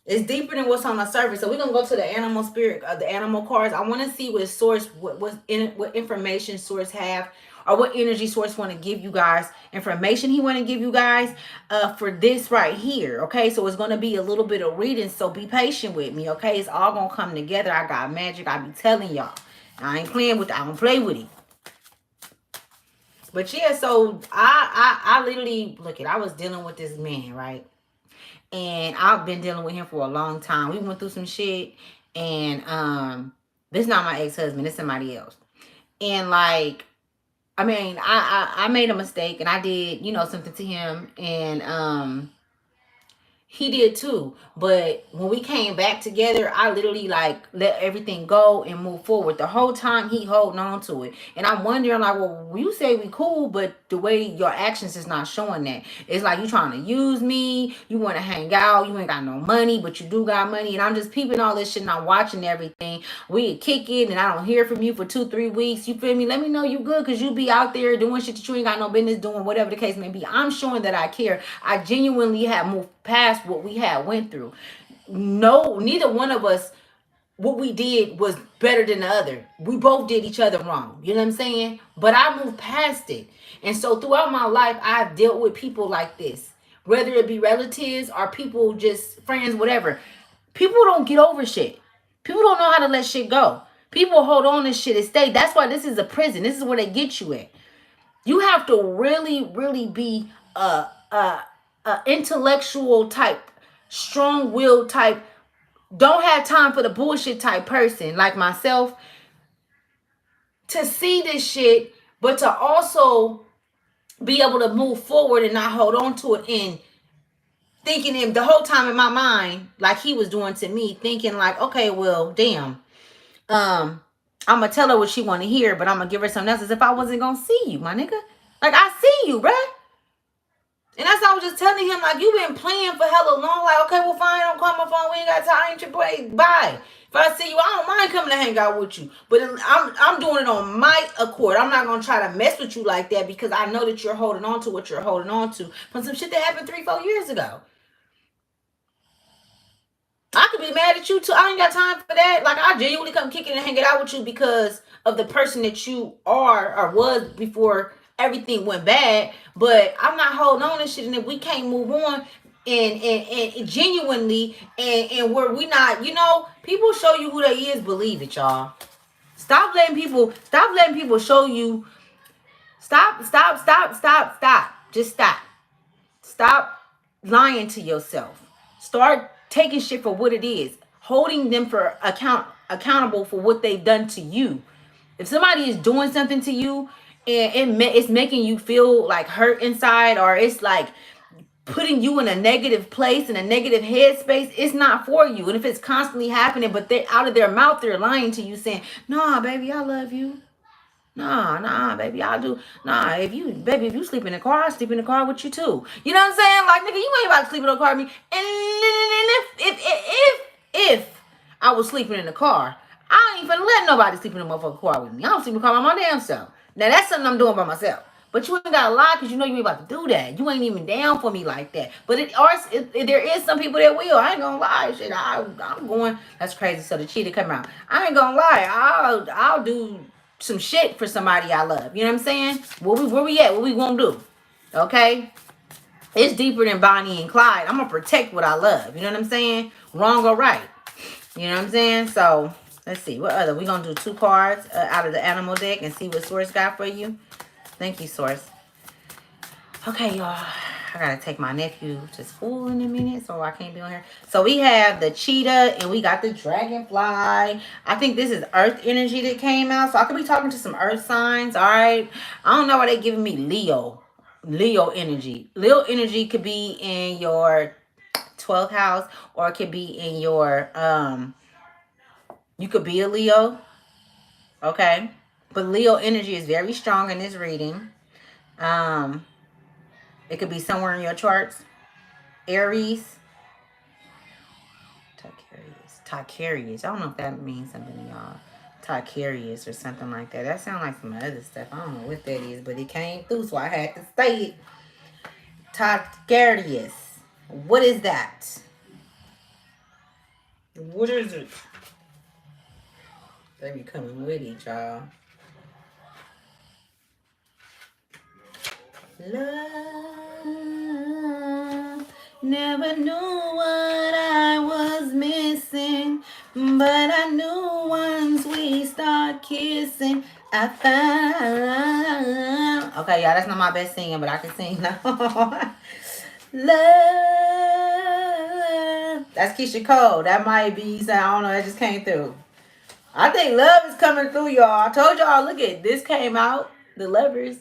It's deeper than what's on the surface. So we're gonna go to the animal spirit, the animal cards. I want to see what source, what information source have, or what energy source want to give you guys information. He want to give you guys for this right here. Okay, so it's gonna be a little bit of reading. So be patient with me. Okay, it's all gonna come together. I got magic. I be telling y'all. I ain't playing with it. I don't play with it. But yeah, so I literally look at. I was dealing with this man, right? And I've been dealing with him for a long time. We went through some shit, and this is not my ex-husband. It's somebody else. And like, I mean, I made a mistake, and I did, you know, something to him, and he did too. But when we came back together, I literally like let everything go and move forward. The whole time he holding on to it. And I'm wondering, like, well, you say we cool, but the way your actions is not showing that. It's like you trying to use me, you want to hang out, you ain't got no money, but you do got money. And I'm just peeping all this shit and I'm watching everything. We kick it and I don't hear from you for 2-3 weeks. You feel me? Let me know you good, because you be out there doing shit that you ain't got no business doing, whatever the case may be. I'm showing that I care. I genuinely have moved past what we had went through. No, neither one of us, what we did was better than the other. We both did each other wrong. You know what I'm saying? But I moved past it. And so throughout my life, I've dealt with people like this, whether it be relatives or people, just friends, whatever. People don't get over shit. People don't know how to let shit go. People hold on to shit and stay. That's why this is a prison. This is where they get you at. You have to really, really be a intellectual type, strong will type, don't have time for the bullshit type person like myself to see this shit, but to also be able to move forward and not hold on to it, and thinking him the whole time in my mind like he was doing to me, thinking like, okay, well, damn, I'm gonna tell her what she want to hear, but I'm gonna give her something else as if I wasn't gonna see you, my nigga. Like, I see you, bruh. And that's how I was just telling him, like, you been playing for hella long. Like, okay, well, fine, don't call my phone. We ain't got time. I ain't your boy. Bye. If I see you, I don't mind coming to hang out with you. But I'm doing it on my accord. I'm not going to try to mess with you like that, because I know that you're holding on to what you're holding on to from some shit that happened 3-4 years ago. I could be mad at you too. I ain't got time for that. Like, I genuinely come kicking and hanging out with you because of the person that you are or was before everything went bad. But I'm not holding on to shit. And if we can't move on and genuinely and where we not, you know, people show you who they is, believe it, y'all. Stop letting people show you. Stop. Just stop. Stop lying to yourself. Start taking shit for what it is. Holding them for accountable for what they've done to you. If somebody is doing something to you and it's making you feel like hurt inside, or it's like putting you in a negative place, in a negative headspace, it's not for you. And if it's constantly happening, but they're out of their mouth, they're lying to you saying, "Nah, baby, I love you. Nah, baby. I'll do. Nah, if you sleep in the car, I sleep in the car with you too. You know what I'm saying? Like, nigga, you ain't about to sleep in the car with me. And if I was sleeping in the car, I ain't finna let nobody sleep in the motherfucking car with me. I don't sleep in the car by my damn self. Now that's something I'm doing by myself. But you ain't gotta lie because you know you ain't about to do that. You ain't even down for me like that. But there is some people that will. I ain't gonna lie. Shit, I'm going. That's crazy. So the cheetah come out. I ain't gonna lie. I'll do some shit for somebody I love. You know what I'm saying? Where we at? What we gonna do? Okay? It's deeper than Bonnie and Clyde. I'm gonna protect what I love. You know what I'm saying? Wrong or right. You know what I'm saying? So let's see. What other? We gonna do 2 cards out of the animal deck and see what Source got for you. Thank you, Source. Okay, y'all. I gotta take my nephew to school in a minute, so I can't be on here. So we have the cheetah and we got the dragonfly. I think this is earth energy that came out. So I could be talking to some earth signs, all right? I don't know why they giving me Leo. Leo energy. Leo energy could be in your 12th house, or it could be in your you could be a Leo, okay? But Leo energy is very strong in this reading. It could be somewhere in your charts. Aries, Ticarius. I don't know if that means something to y'all. Ticarius or something like that. That sounds like some other stuff. I don't know what that is, but it came through, so I had to say it. Ticarius. What is that? What is it? They be coming with it, y'all. Love, never knew what I was missing, but I knew once we start kissing, I found. Okay, y'all, that's not my best singing, but I can sing now. Love. That's Keisha Cole. That might be, I don't know, that just came through. I think love is coming through, y'all. I told y'all, look at this came out. The Lovers.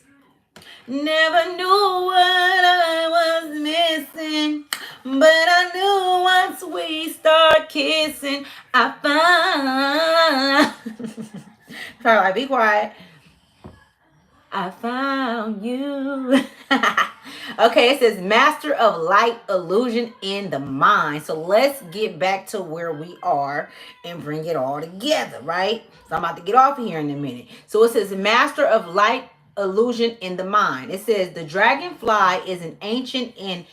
Never knew what I was missing, but I knew once we start kissing, I found. Probably like, be quiet. I found you. Okay, it says master of light illusion in the mind. So let's get back to where we are and bring it all together, right? So I'm about to get off of here in a minute. So it says master of light illusion in the mind. It says the dragonfly is an ancient and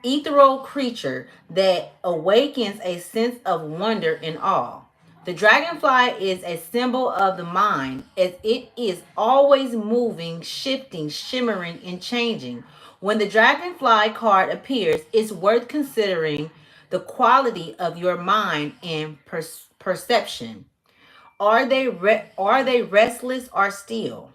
ethereal creature that awakens a sense of wonder and awe. The dragonfly is a symbol of the mind, as it is always moving, shifting, shimmering, and changing. When the dragonfly card appears, it's worth considering the quality of your mind and perception. Are they restless or still?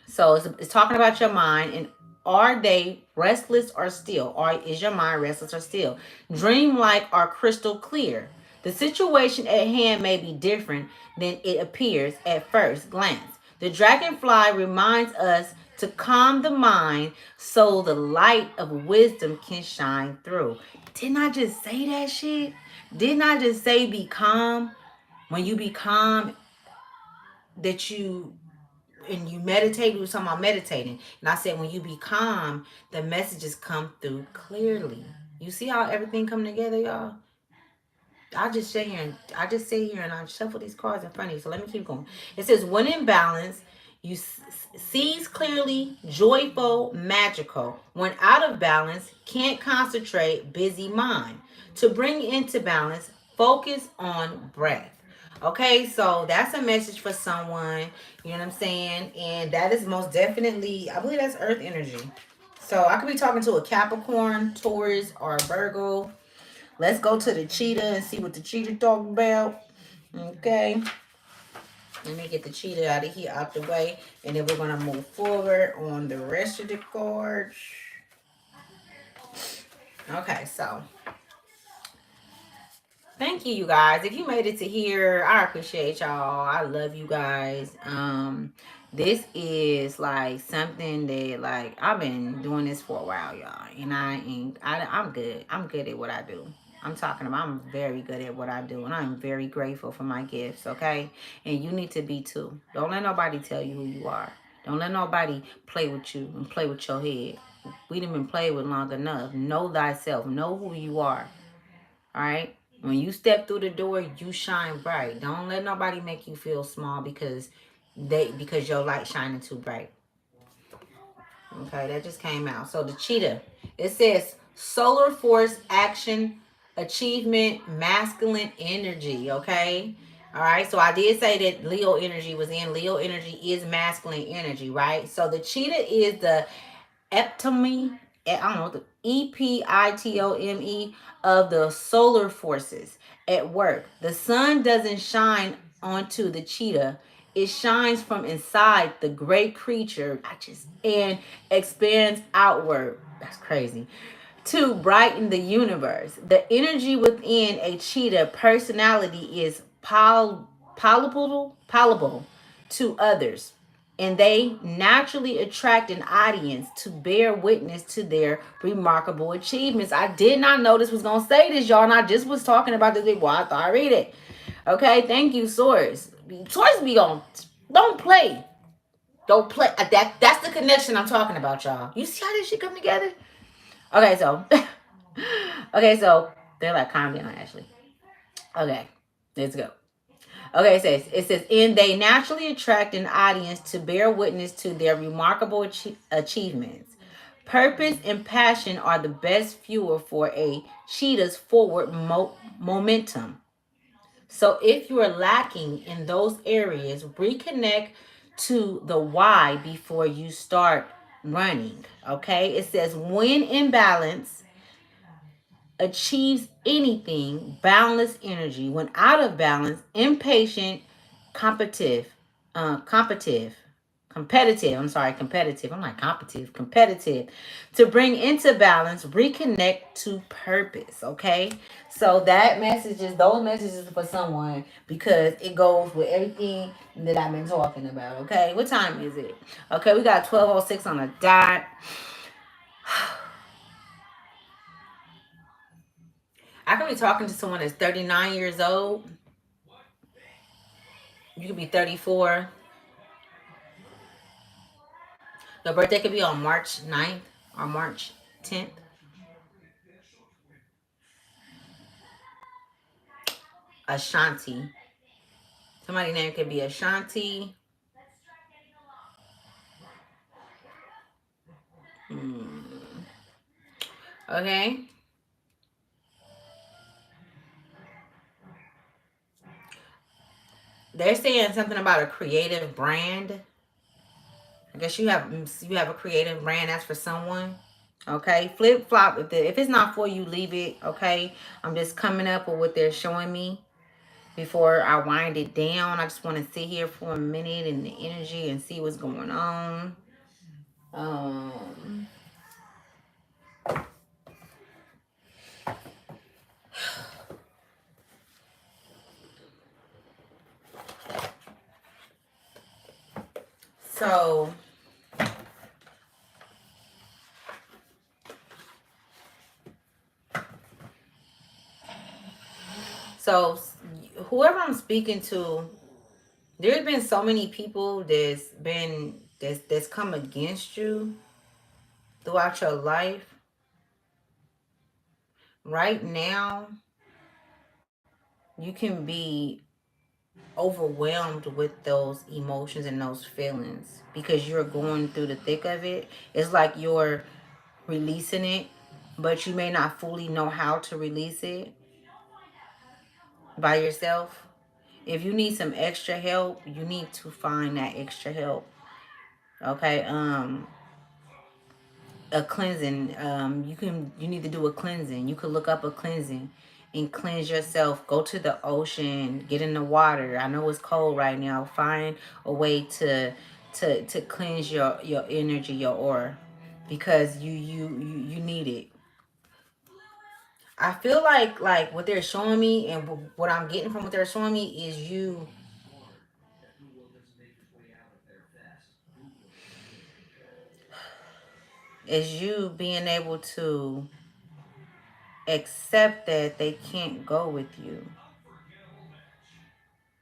So it's talking about your mind, and are they restless or still? Or is your mind restless or still? Dreamlike or crystal clear? The situation at hand may be different than it appears at first glance. The dragonfly reminds us to calm the mind so the light of wisdom can shine through. Didn't I just say that shit? Didn't I just say be calm? When you be calm, that you and you meditate, we were talking about meditating. And I said when you be calm, the messages come through clearly. You see how everything come together, y'all? I just sit here and I shuffle these cards in front of you. So let me keep going. It says when in balance, you sees clearly, joyful, magical. When out of balance, can't concentrate, busy mind. To bring into balance, focus on breath. Okay, so that's a message for someone, you know what I'm saying? And that is most definitely, I believe that's earth energy. So I could be talking to a Capricorn, Taurus, or a Virgo. Let's go to the cheetah and see what the cheetah talking about. Okay. Let me get the cheetah out of here, out the way. And then we're going to move forward on the rest of the cards. Okay, so thank you, you guys. If you made it to here, I appreciate y'all. I love you guys. This is like something that like I've been doing this for a while, y'all, and I'm good. I'm good at what I do. I'm talking about I'm very good at what I do, and I'm very grateful for my gifts, okay? And you need to be too. Don't let nobody tell you who you are. Don't let nobody play with you and play with your head. We done been played with long enough. Know thyself. Know who you are. All right? When you step through the door, you shine bright. Don't let nobody make you feel small because your light shining too bright. Okay, that just came out. So the cheetah, it says solar force action, achievement, masculine energy. Okay. All right. So I did say that Leo energy was in. Leo energy is masculine energy, right? So the cheetah is the epitome, I don't know, the epitome of the solar forces at work. The sun doesn't shine onto the cheetah. It shines from inside the great creature and expands outward. That's crazy. To brighten the universe. The energy within a cheetah personality is palatable to others, and they naturally attract an audience to bear witness to their remarkable achievements. I did not know this was gonna say this, y'all, and I just was talking about this before I thought I read it. Okay, thank you, Source. Source be on. Don't play. Don't play. That's the connection I'm talking about, y'all. You see how this shit come together? Okay, so okay, so they're like, calm down, Ashley. Okay, let's go. Okay, it says, and they naturally attract an audience to bear witness to their remarkable achievements. Purpose and passion are the best fuel for a cheetah's forward momentum. So if you are lacking in those areas, reconnect to the why before you start running. Okay, it says, when in balance, achieves anything, boundless energy. When out of balance, impatient, competitive, competitive, competitive. I'm sorry, competitive. I'm not competitive, competitive. To bring into balance, reconnect to purpose. Okay, so those messages for someone because it goes with everything that I've been talking about. Okay, what time is it? Okay, we got 12:06 on the dot. I could be talking to someone that's 39 years old. You could be 34. Your birthday could be on March 9th or March 10th. Ashanti. Somebody's name could be Ashanti. Okay. They're saying something about a creative brand. I guess you have a creative brand that's for someone. Okay. Flip flop. If it's not for you, leave it. Okay. I'm just coming up with what they're showing me. Before I wind it down, I just want to sit here for a minute in the energy and see what's going on. Um, so So whoever I'm speaking to, there's been so many people that's come against you throughout your life. Right now, you can be overwhelmed with those emotions and those feelings because you're going through the thick of it. It's like you're releasing it, but you may not fully know how to release it by yourself. If you need some extra help, you need to find that extra help. Okay. A cleansing. You need to do a cleansing. You could look up a cleansing and cleanse yourself. Go to the ocean, get in the water. I know it's cold right now. Find a way to cleanse your energy, your aura, because you need it. I feel like what they're showing me and what I'm getting from what they're showing me is you being able to Accept that they can't go with you.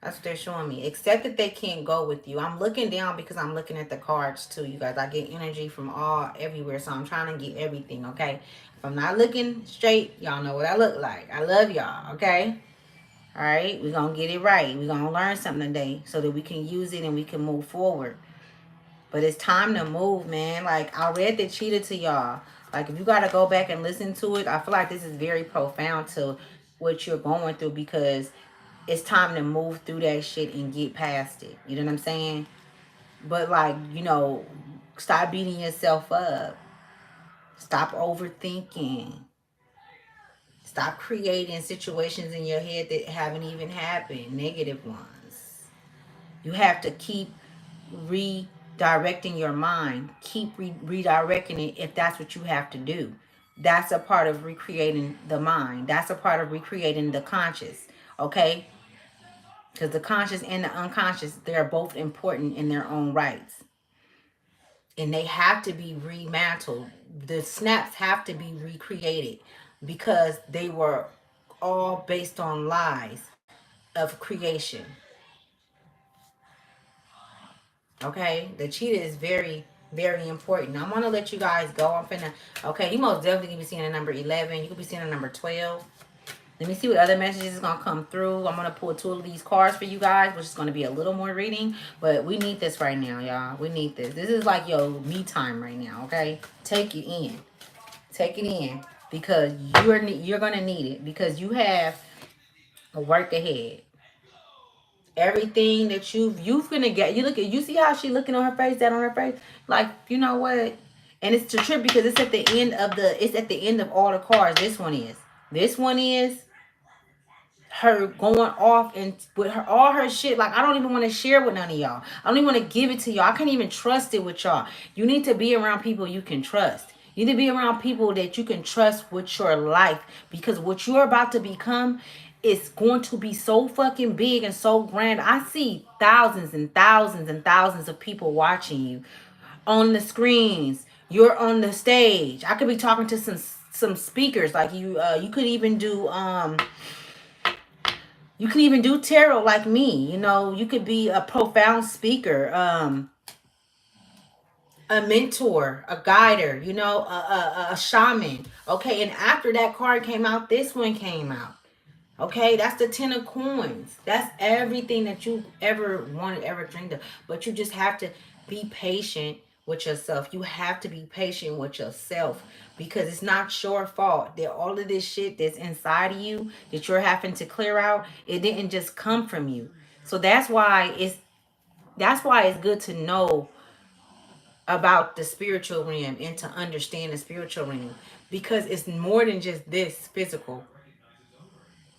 That's what they're showing me. Accept that they can't go with you. I'm looking down because I'm looking at the cards too, you guys. I get energy from everywhere, so I'm trying to get everything, okay? If I'm not looking straight, y'all know what I look like. I love y'all, okay? All right, we're going to get it right. We're going to learn something today so that we can use it and we can move forward. But it's time to move, man. Like, I read the cheetah to y'all. Like, if you got to go back and listen to it, I feel like this is very profound to what you're going through, because it's time to move through that shit and get past it. You know what I'm saying? But, like, stop beating yourself up. Stop overthinking. Stop creating situations in your head that haven't even happened, negative ones. You have to keep redirecting your mind. Keep redirecting it if that's what you have to do. That's a part of recreating the mind. That's a part of recreating the conscious. Okay? Because the conscious and the unconscious, they're both important in their own rights. And they have to be remantled. The snaps have to be recreated because they were all based on lies of creation. Okay, the cheetah is very, very important. I'm gonna let you guys go. I'm finna. Okay, you most definitely can be seeing a number 11. You could be seeing a number 12. Let me see what other messages is gonna come through. I'm gonna pull two of these cards for you guys, which is gonna be a little more reading, but we need this right now, y'all. We need this. This is like your me time right now. Okay, take it in, take it in, because you're gonna need it, because you have a work ahead. Everything that you finna get, you see how she looking on her face, that on her face, like, you know what? And it's a trip because it's at the end of all the cards. This one is her going off and with her all her shit. Like, I don't even want to share with none of y'all. I don't even want to give it to y'all. I can't even trust it with y'all. You need to be around people you can trust. You need to be around people that you can trust with your life, because what you're about to become is going to be so fucking big and so grand. I see thousands and thousands and thousands of people watching you on the screens. You're on the stage. I could be talking to some speakers, like you could even do tarot like me. You could be a profound speaker, a mentor, a guider, a shaman. Okay, and after that card came out, this one came out. Okay, that's the 10 of coins. That's everything that you ever wanted, ever dreamed of. But you just have to be patient with yourself. You have to be patient with yourself, because it's not your fault that all of this shit that's inside of you that you're having to clear out, it didn't just come from you. So that's why it's good to know about the spiritual realm and to understand the spiritual realm, because it's more than just this physical.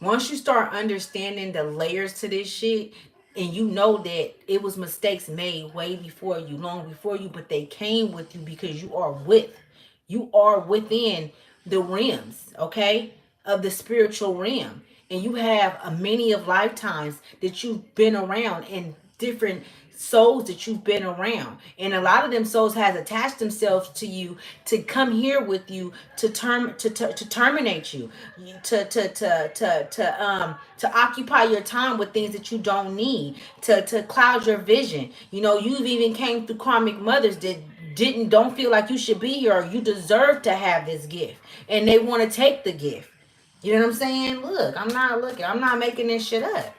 Once you start understanding the layers to this shit, and you know that it was mistakes made way before you, long before you, but they came with you because you are within the realms, okay, of the spiritual realm. And you have a many of lifetimes that you've been around, and different souls that you've been around, and a lot of them souls has attached themselves to you to come here with you to terminate you, to occupy your time with things that you don't need, to cloud your vision. You've even came through karmic mothers that don't feel like you should be here, or you deserve to have this gift, and they want to take the gift. You know what I'm saying? Look, I'm not making this shit up.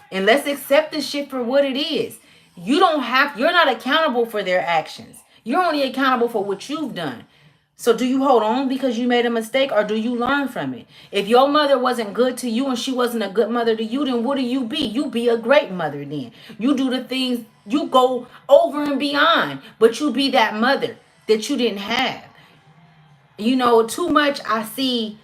And let's accept this shit for what it is. You're not accountable for their actions. You're only accountable for what you've done. So do you hold on because you made a mistake, or do you learn from it? If your mother wasn't good to you and she wasn't a good mother to you, then what do you be? You be a great mother then. You do the things, you go over and beyond, but you be that mother that you didn't have. Too much I see,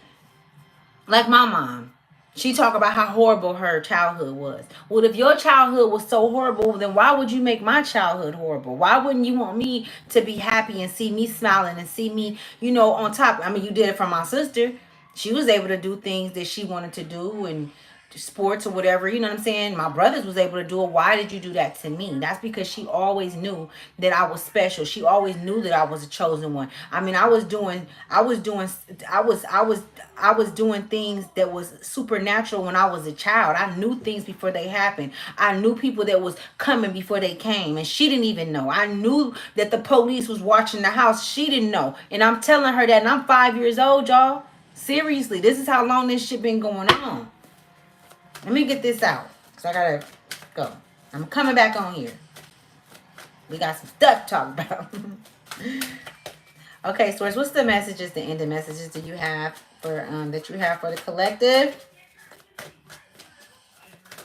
like my mom. She talk about how horrible her childhood was. Well, if your childhood was so horrible, then why would you make my childhood horrible? Why wouldn't you want me to be happy and see me smiling and see me, on top? I mean, you did it for my sister. She was able to do things that she wanted to do, and sports or whatever, you know what I'm saying? My brothers was able to do it. Why did you do that to me? That's because she always knew that I was special. She always knew that I was a chosen one. I mean, I was doing things that was supernatural when I was a child. I knew things before they happened. I knew people that was coming before they came, and she didn't even know. I knew that the police was watching the house. She didn't know. And I'm telling her that, and I'm 5 years old, y'all. Seriously, this is how long this shit been going on. Let me get this out, because I gotta go. I'm coming back on here. We got some stuff to talk about. Okay, Source, what's the messages, the ending messages that you have for the collective?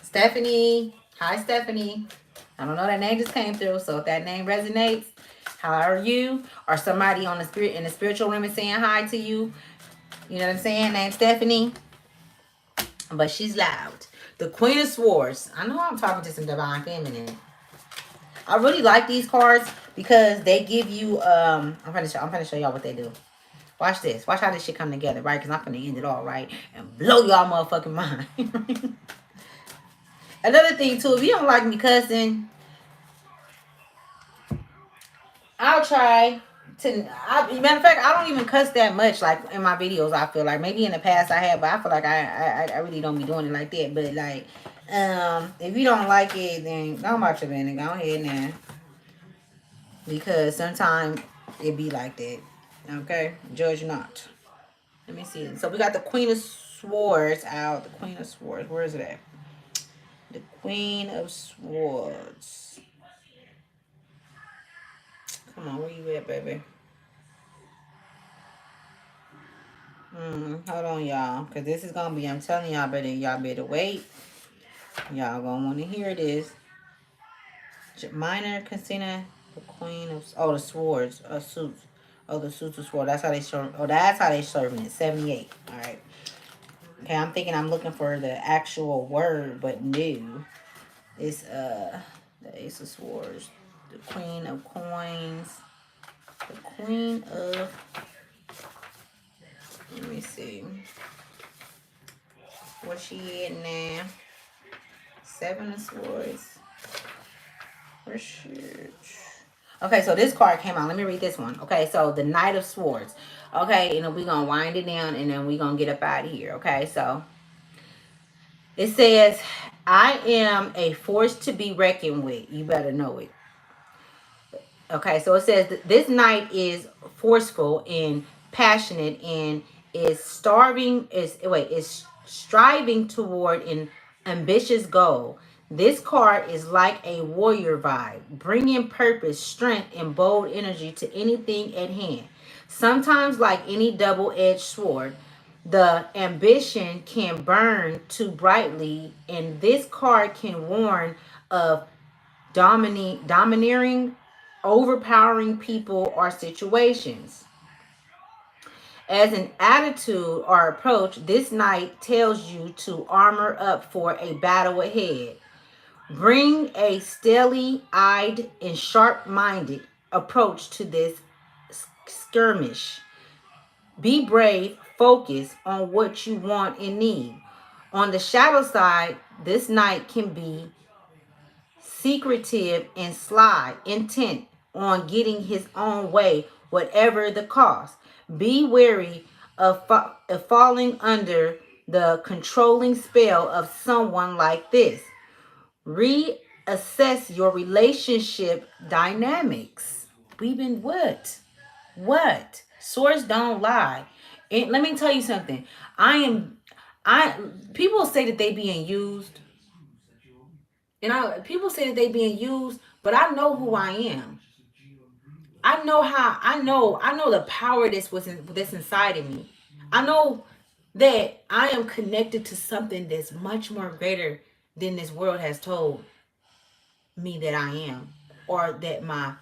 Stephanie. Hi, Stephanie. I don't know, that name just came through, so if that name resonates, how are you? Or somebody on the spirit in the spiritual realm is saying hi to you. You know what I'm saying? Name's Stephanie. But she's loud. The Queen of Swords. I know I'm talking to some divine feminine. I really like these cards because they give you I'm gonna show y'all what they do. Watch this. Watch how this shit come together, right? Because I'm gonna end it all, right? And blow y'all motherfucking mind. Another thing too, if you don't like me cussing, I'll try to. Matter of fact, I don't even cuss that much. Like in my videos, I feel like maybe in the past I have, but I feel like I really don't be doing it like that. But like, if you don't like it, then don't watch it, man. Go ahead now, because sometimes it be like that. Okay, judge not. Let me see. So we got the Queen of Swords out. The Queen of Swords. Where is it at? The Queen of Swords. Come on, where you at, baby? Hold on, y'all, because this is gonna be. I'm telling y'all, better wait. Y'all gonna want to hear this. Minor Casina, the Queen of the Swords, suits. Oh, the suits of sword. That's how they show. Oh, that's how they serving it. 78. All right. Okay, I'm thinking I'm looking for the actual word, but no. It's the Ace of Swords, the Queen of Coins, the Queen of. Let me see. What's she at now? 7 of Swords. Where's she? Okay, so this card came out. Let me read this one. Okay, so the Knight of Swords. Okay, and then we're going to wind it down, and then we're going to get up out of here. Okay, so it says, I am a force to be reckoned with. You better know it. Okay, so it says this knight is forceful and passionate and is striving toward an ambitious goal. This card is like a warrior vibe, bringing purpose, strength, and bold energy to anything at hand. Sometimes, like any double-edged sword, the ambition can burn too brightly, and this card can warn of domineering, overpowering people or situations. As an attitude or approach, this knight tells you to armor up for a battle ahead. Bring a steely-eyed and sharp-minded approach to this skirmish. Be brave, focus on what you want and need. On the shadow side, this knight can be secretive and sly, intent on getting his own way, whatever the cost. Be wary of falling under the controlling spell of someone like this. Reassess your relationship dynamics. We've been what? What? Swords don't lie. And let me tell you something. People say that they being used. And people say that they being used, but I know who I am. I know the power that's inside of me. I know that I am connected to something that's much more greater than this world has told me that I am, or that my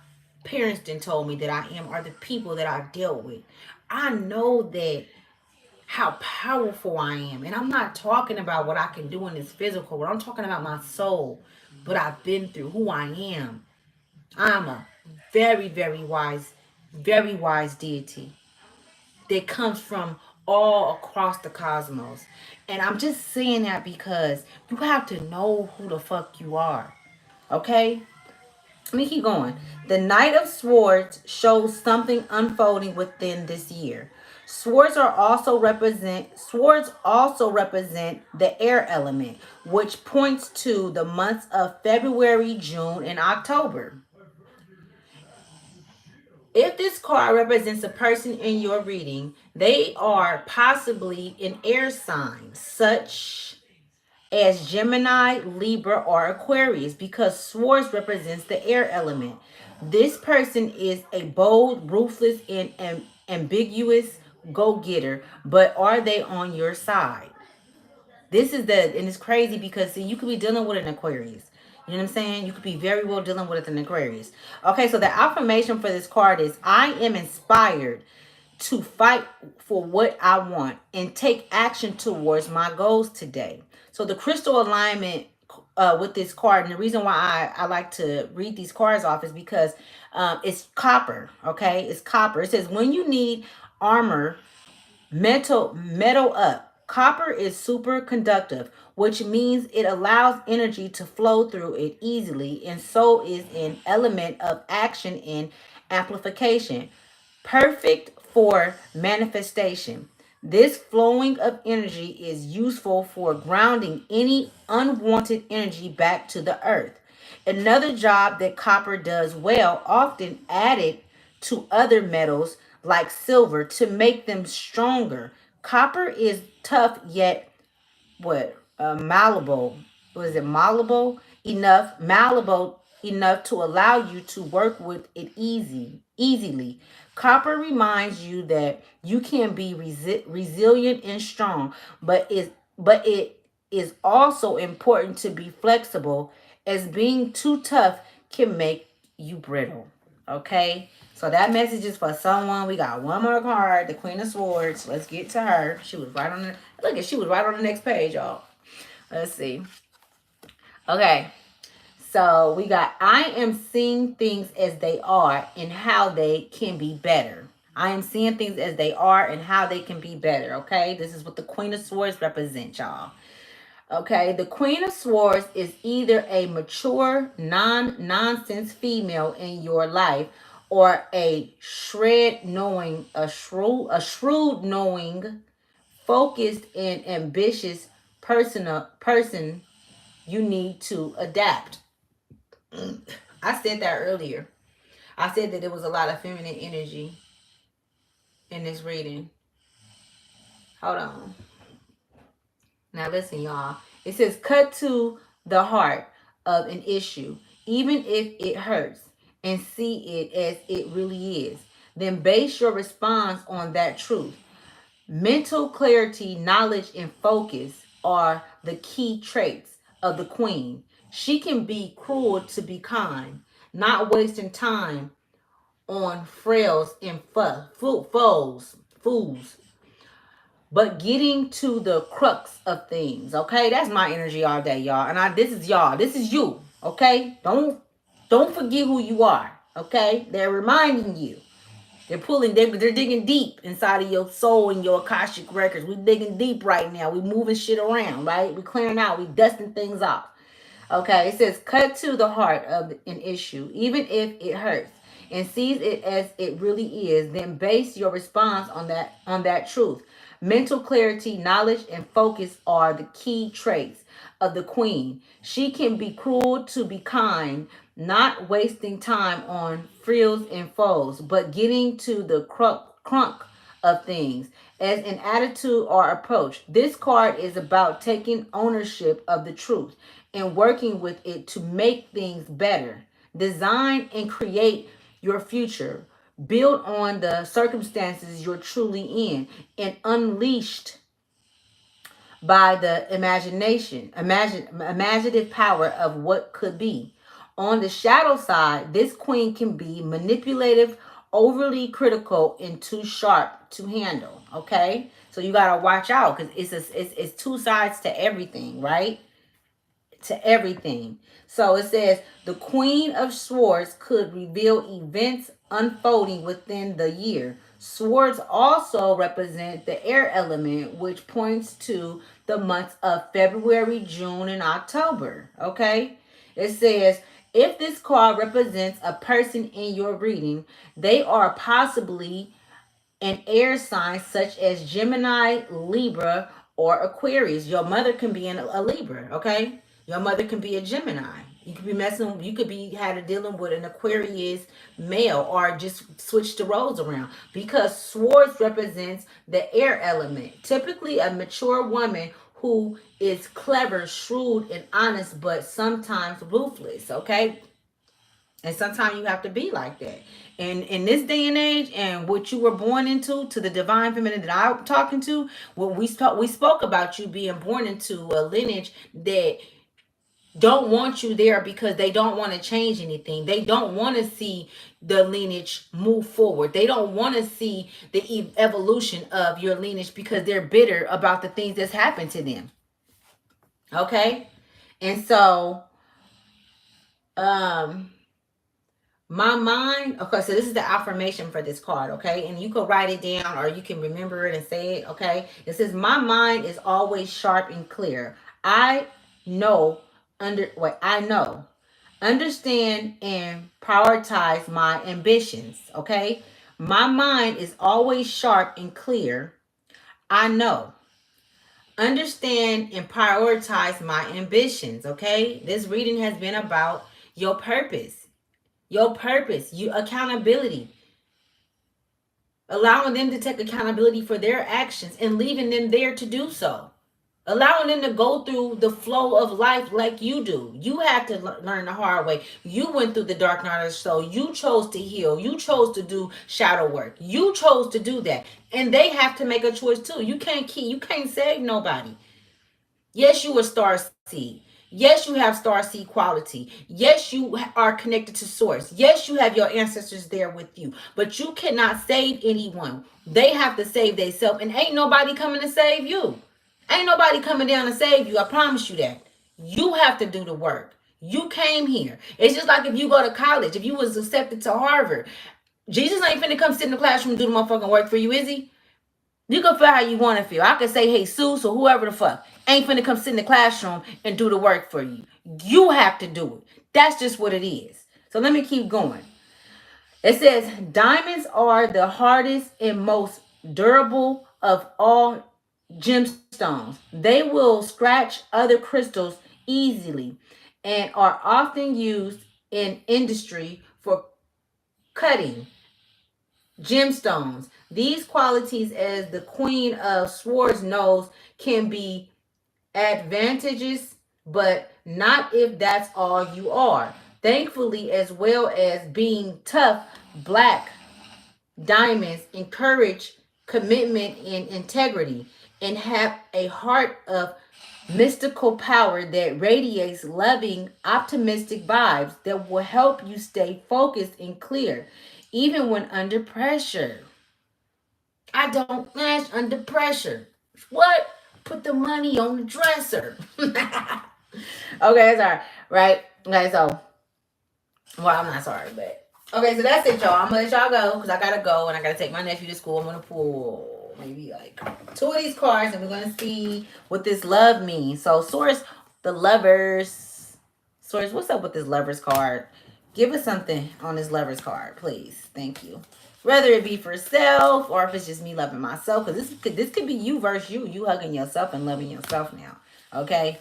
parents didn't told me that I am, or the people that I dealt with. I know that how powerful I am. And I'm not talking about what I can do in this physical world. I'm talking about my soul, what I've been through, who I am. I'm a very, very wise deity that comes from all across the cosmos. And I'm just saying that because you have to know who the fuck you are. Okay? Let me keep going. The Knight of Swords shows something unfolding within this year. Swords also represent the air element, which points to the months of February, June, and October. If this card represents a person in your reading, they are possibly an air sign, such as Gemini, Libra, or Aquarius, because swords represents the air element. This person is a bold, ruthless, and ambiguous go-getter, but are they on your side? This is and it's crazy because see, you could be dealing with an Aquarius. You know what I'm saying? You could be very well dealing with an Aquarius. Okay, so the affirmation for this card is I am inspired to fight for what I want and take action towards my goals today. So the crystal alignment with this card, and the reason why I like to read these cards off is because it's copper. Okay, it's copper. It says when you need armor, metal up. Copper is superconductive, which means it allows energy to flow through it easily, and so is an element of action and amplification. Perfect for manifestation. This flowing of energy is useful for grounding any unwanted energy back to the earth. Another job that copper does well, often added to other metals like silver to make them stronger. Copper is tough yet malleable. Was it malleable enough to allow you to work with it easily. Copper reminds you that you can be resilient and strong, but it is also important to be flexible, as being too tough can make you brittle. Okay, so that message is for someone. We got one more card, the Queen of Swords. Let's get to her. She was right on the look at. She was right on the next page, y'all. Let's see. Okay, so we got I am seeing things as they are and how they can be better. I am seeing things as they are and how they can be better. Okay, this is what the Queen of Swords represents, y'all. Okay, the Queen of Swords is either a mature, nonsense female in your life, or a shrewd knowing, focused and ambitious person you need to adapt. I said that earlier. I said that there was a lot of feminine energy in this reading. Hold on. Now listen, y'all. It says cut to the heart of an issue, even if it hurts, and see it as it really is. Then base your response on that truth. Mental clarity, knowledge, and focus are the key traits of the queen. She can be cruel to be kind, not wasting time on frails and fools, but getting to the crux of things. Okay, that's my energy all day, y'all. And this is y'all. This is you. Okay, don't forget who you are. Okay, they're reminding you. They're pulling. They're digging deep inside of your soul and your akashic records. We digging deep right now. We moving shit around. Right. We clearing out. We dusting things off. Okay, it says cut to the heart of an issue, even if it hurts, and sees it as it really is. Then base your response on that truth. Mental clarity, knowledge, and focus are the key traits of the queen. She can be cruel to be kind, not wasting time on frills and foes, but getting to the crunk of things as an attitude or approach. This card is about taking ownership of the truth and working with it to make things better. Design and create your future. Build on the circumstances you're truly in, and unleashed by the imaginative power of what could be. On the shadow side, this queen can be manipulative, overly critical, and too sharp to handle. Okay, so you gotta watch out because it's two sides to everything, right? To everything. So it says the Queen of Swords could reveal events unfolding within the year. Swords also represent the air element, which points to the months of February, June, and October. Okay? It says, if this card represents a person in your reading, they are possibly an air sign such as Gemini, Libra, or Aquarius. Your mother can be a Libra, okay? Your mother can be a Gemini. You could be you could be had a dealing with an Aquarius male, or just switch the roles around, because swords represents the air element. Typically a mature woman who is clever, shrewd, and honest, but sometimes ruthless, okay? And sometimes you have to be like that. And in this day and age, and what you were born into, to the divine feminine that I'm talking to, when we spoke about you being born into a lineage that don't want you there because they don't want to change anything. They don't want to see the lineage move forward. They don't want to see the evolution of your lineage because they're bitter about the things that's happened to them. Okay? And so, my mind, okay, so this is the affirmation for this card, okay? And you can write it down or you can remember it and say it, okay? It says, my mind is always sharp and clear. I know, understand and prioritize my ambitions, okay? My mind is always sharp and clear. I know, understand and prioritize my ambitions, okay? This reading has been about your purpose. You accountability, allowing them to take accountability for their actions and leaving them there to do so, allowing them to go through the flow of life like you do. You had to learn the hard way. You went through the dark night of the soul. You chose to heal. You chose to do shadow work. You chose to do that, and they have to make a choice too. You can't save nobody. Yes, you a star seed. Yes, you have star seed quality. Yes, you are connected to source. Yes, you have your ancestors there with you. But you cannot save anyone. They have to save themselves. And ain't nobody coming to save you. Ain't nobody coming down to save you. I promise you that. You have to do the work. You came here. It's just like if you go to college. If you was accepted to Harvard. Jesus ain't finna come sit in the classroom and do the motherfucking work for you, is he? You can feel how you want to feel. I could say, hey, Seuss or whoever the fuck ain't finna come sit in the classroom and do the work for you. You have to do it. That's just what it is. So let me keep going. It says, diamonds are the hardest and most durable of all gemstones. They will scratch other crystals easily and are often used in industry for cutting gemstones. These qualities, as the Queen of Swords knows, can be advantageous, but not if that's all you are. Thankfully, as well as being tough, black diamonds encourage commitment and integrity and have a heart of mystical power that radiates loving, optimistic vibes that will help you stay focused and clear, even when under pressure. I don't flash under pressure. What? Put the money on the dresser. Okay, sorry. Right? Okay, so, well, I'm not sorry, but. Okay, so that's it, y'all. I'm going to let y'all go because I got to go and I got to take my nephew to school. I'm going to pull maybe like 2 of these cards and we're going to see what this love means. So, Source, the lovers. Source, what's up with this lovers card? Give us something on this lovers card, please. Thank you. Whether it be for self or if it's just me loving myself, because this could be you versus you hugging yourself and loving yourself now. Okay?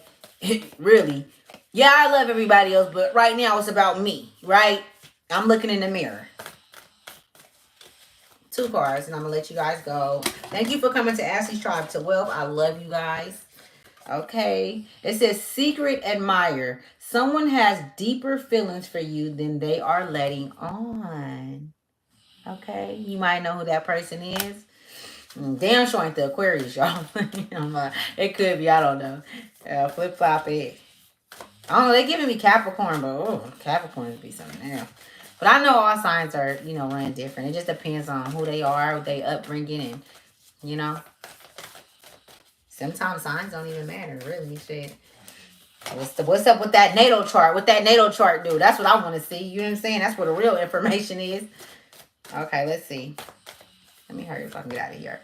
Really. Yeah, I love everybody else, but right now it's about me, right? I'm looking in the mirror. 2 cards, and I'm going to let you guys go. Thank you for coming to Ashley's Tribe to Wealth. I love you guys. Okay. It says, secret admirer. Someone has deeper feelings for you than they are letting on. Okay. You might know who that person is. Damn sure ain't the Aquarius, y'all. It could be. I don't know. Flip flop it. I don't know. They're giving me Capricorn, but Capricorn would be something else. But I know all signs are, run different. It just depends on who they are, what they upbringing, and, sometimes signs don't even matter, really. Shit. What's up with that natal chart? What that natal chart do? That's what I want to see. You know what I'm saying? That's where the real information is. Okay, let's see. Let me hurry up so I can get out of here.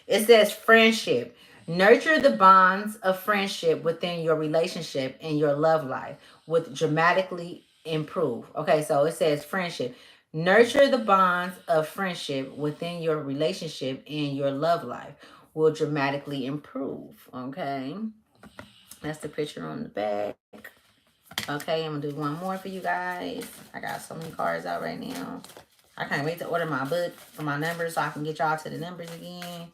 It says friendship. Nurture the bonds of friendship within your relationship and your love life would dramatically improve. Okay, so it says friendship. Nurture the bonds of friendship within your relationship and your love life will dramatically improve. Okay, that's the picture on the back. Okay, I'm gonna do one more for you guys. I got so many cards out right now. I can't wait to order my book for my numbers so I can get y'all to the numbers again.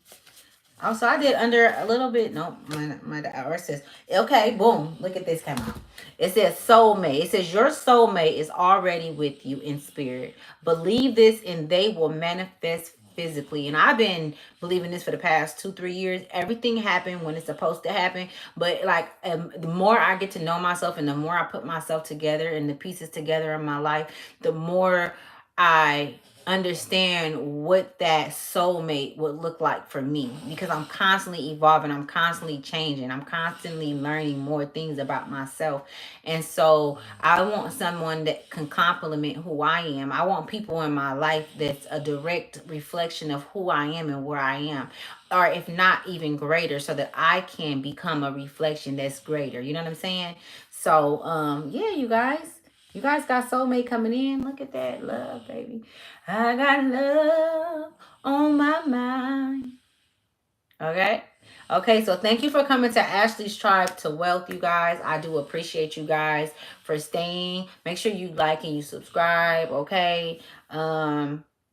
Also, I did under a little bit. No, my hour says, okay, boom. Look at this come out. It says soulmate. It says your soulmate is already with you in spirit. Believe this and they will manifest physically. And I've been believing this for the past 2-3 years. Everything happened when it's supposed to happen. But like the more I get to know myself and the more I put myself together and the pieces together in my life, the more I understand what that soulmate would look like for me, because I'm constantly evolving, I'm constantly changing, I'm constantly learning more things about myself. And so I want someone that can complement who I am. I want people in my life that's a direct reflection of who I am and where I am, or if not even greater, so that I can become a reflection that's greater. You know what I'm saying? So yeah, you guys got soulmate coming in. Look at that love, baby. I got love on my mind. Okay. Okay, so thank you for coming to Ashley's Tribe to Wealth, you guys. I do appreciate you guys for staying. Make sure you like and you subscribe, okay?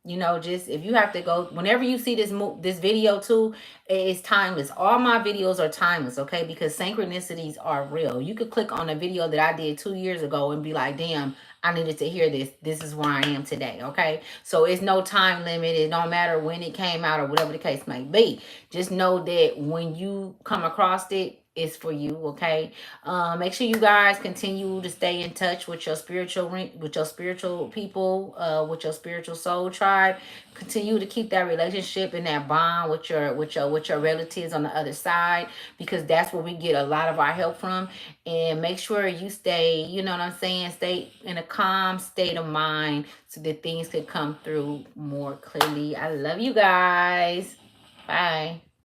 You know, just if you have to go whenever you see this video too, it's timeless. All my videos are timeless, okay? Because synchronicities are real. You could click on a video that I did 2 years ago and be like, damn, I needed to hear this. This is where I am today, okay? So it's no time limit. It don't matter when it came out or whatever the case may be. Just know that when you come across it, it's for you. Okay. Make sure you guys continue to stay in touch with your spiritual people, with your spiritual soul tribe. Continue to keep that relationship and that bond with your relatives on the other side, because that's where we get a lot of our help from. And make sure you stay, you know what I'm saying, stay in a calm state of mind so that things could come through more clearly. I love you guys. Bye.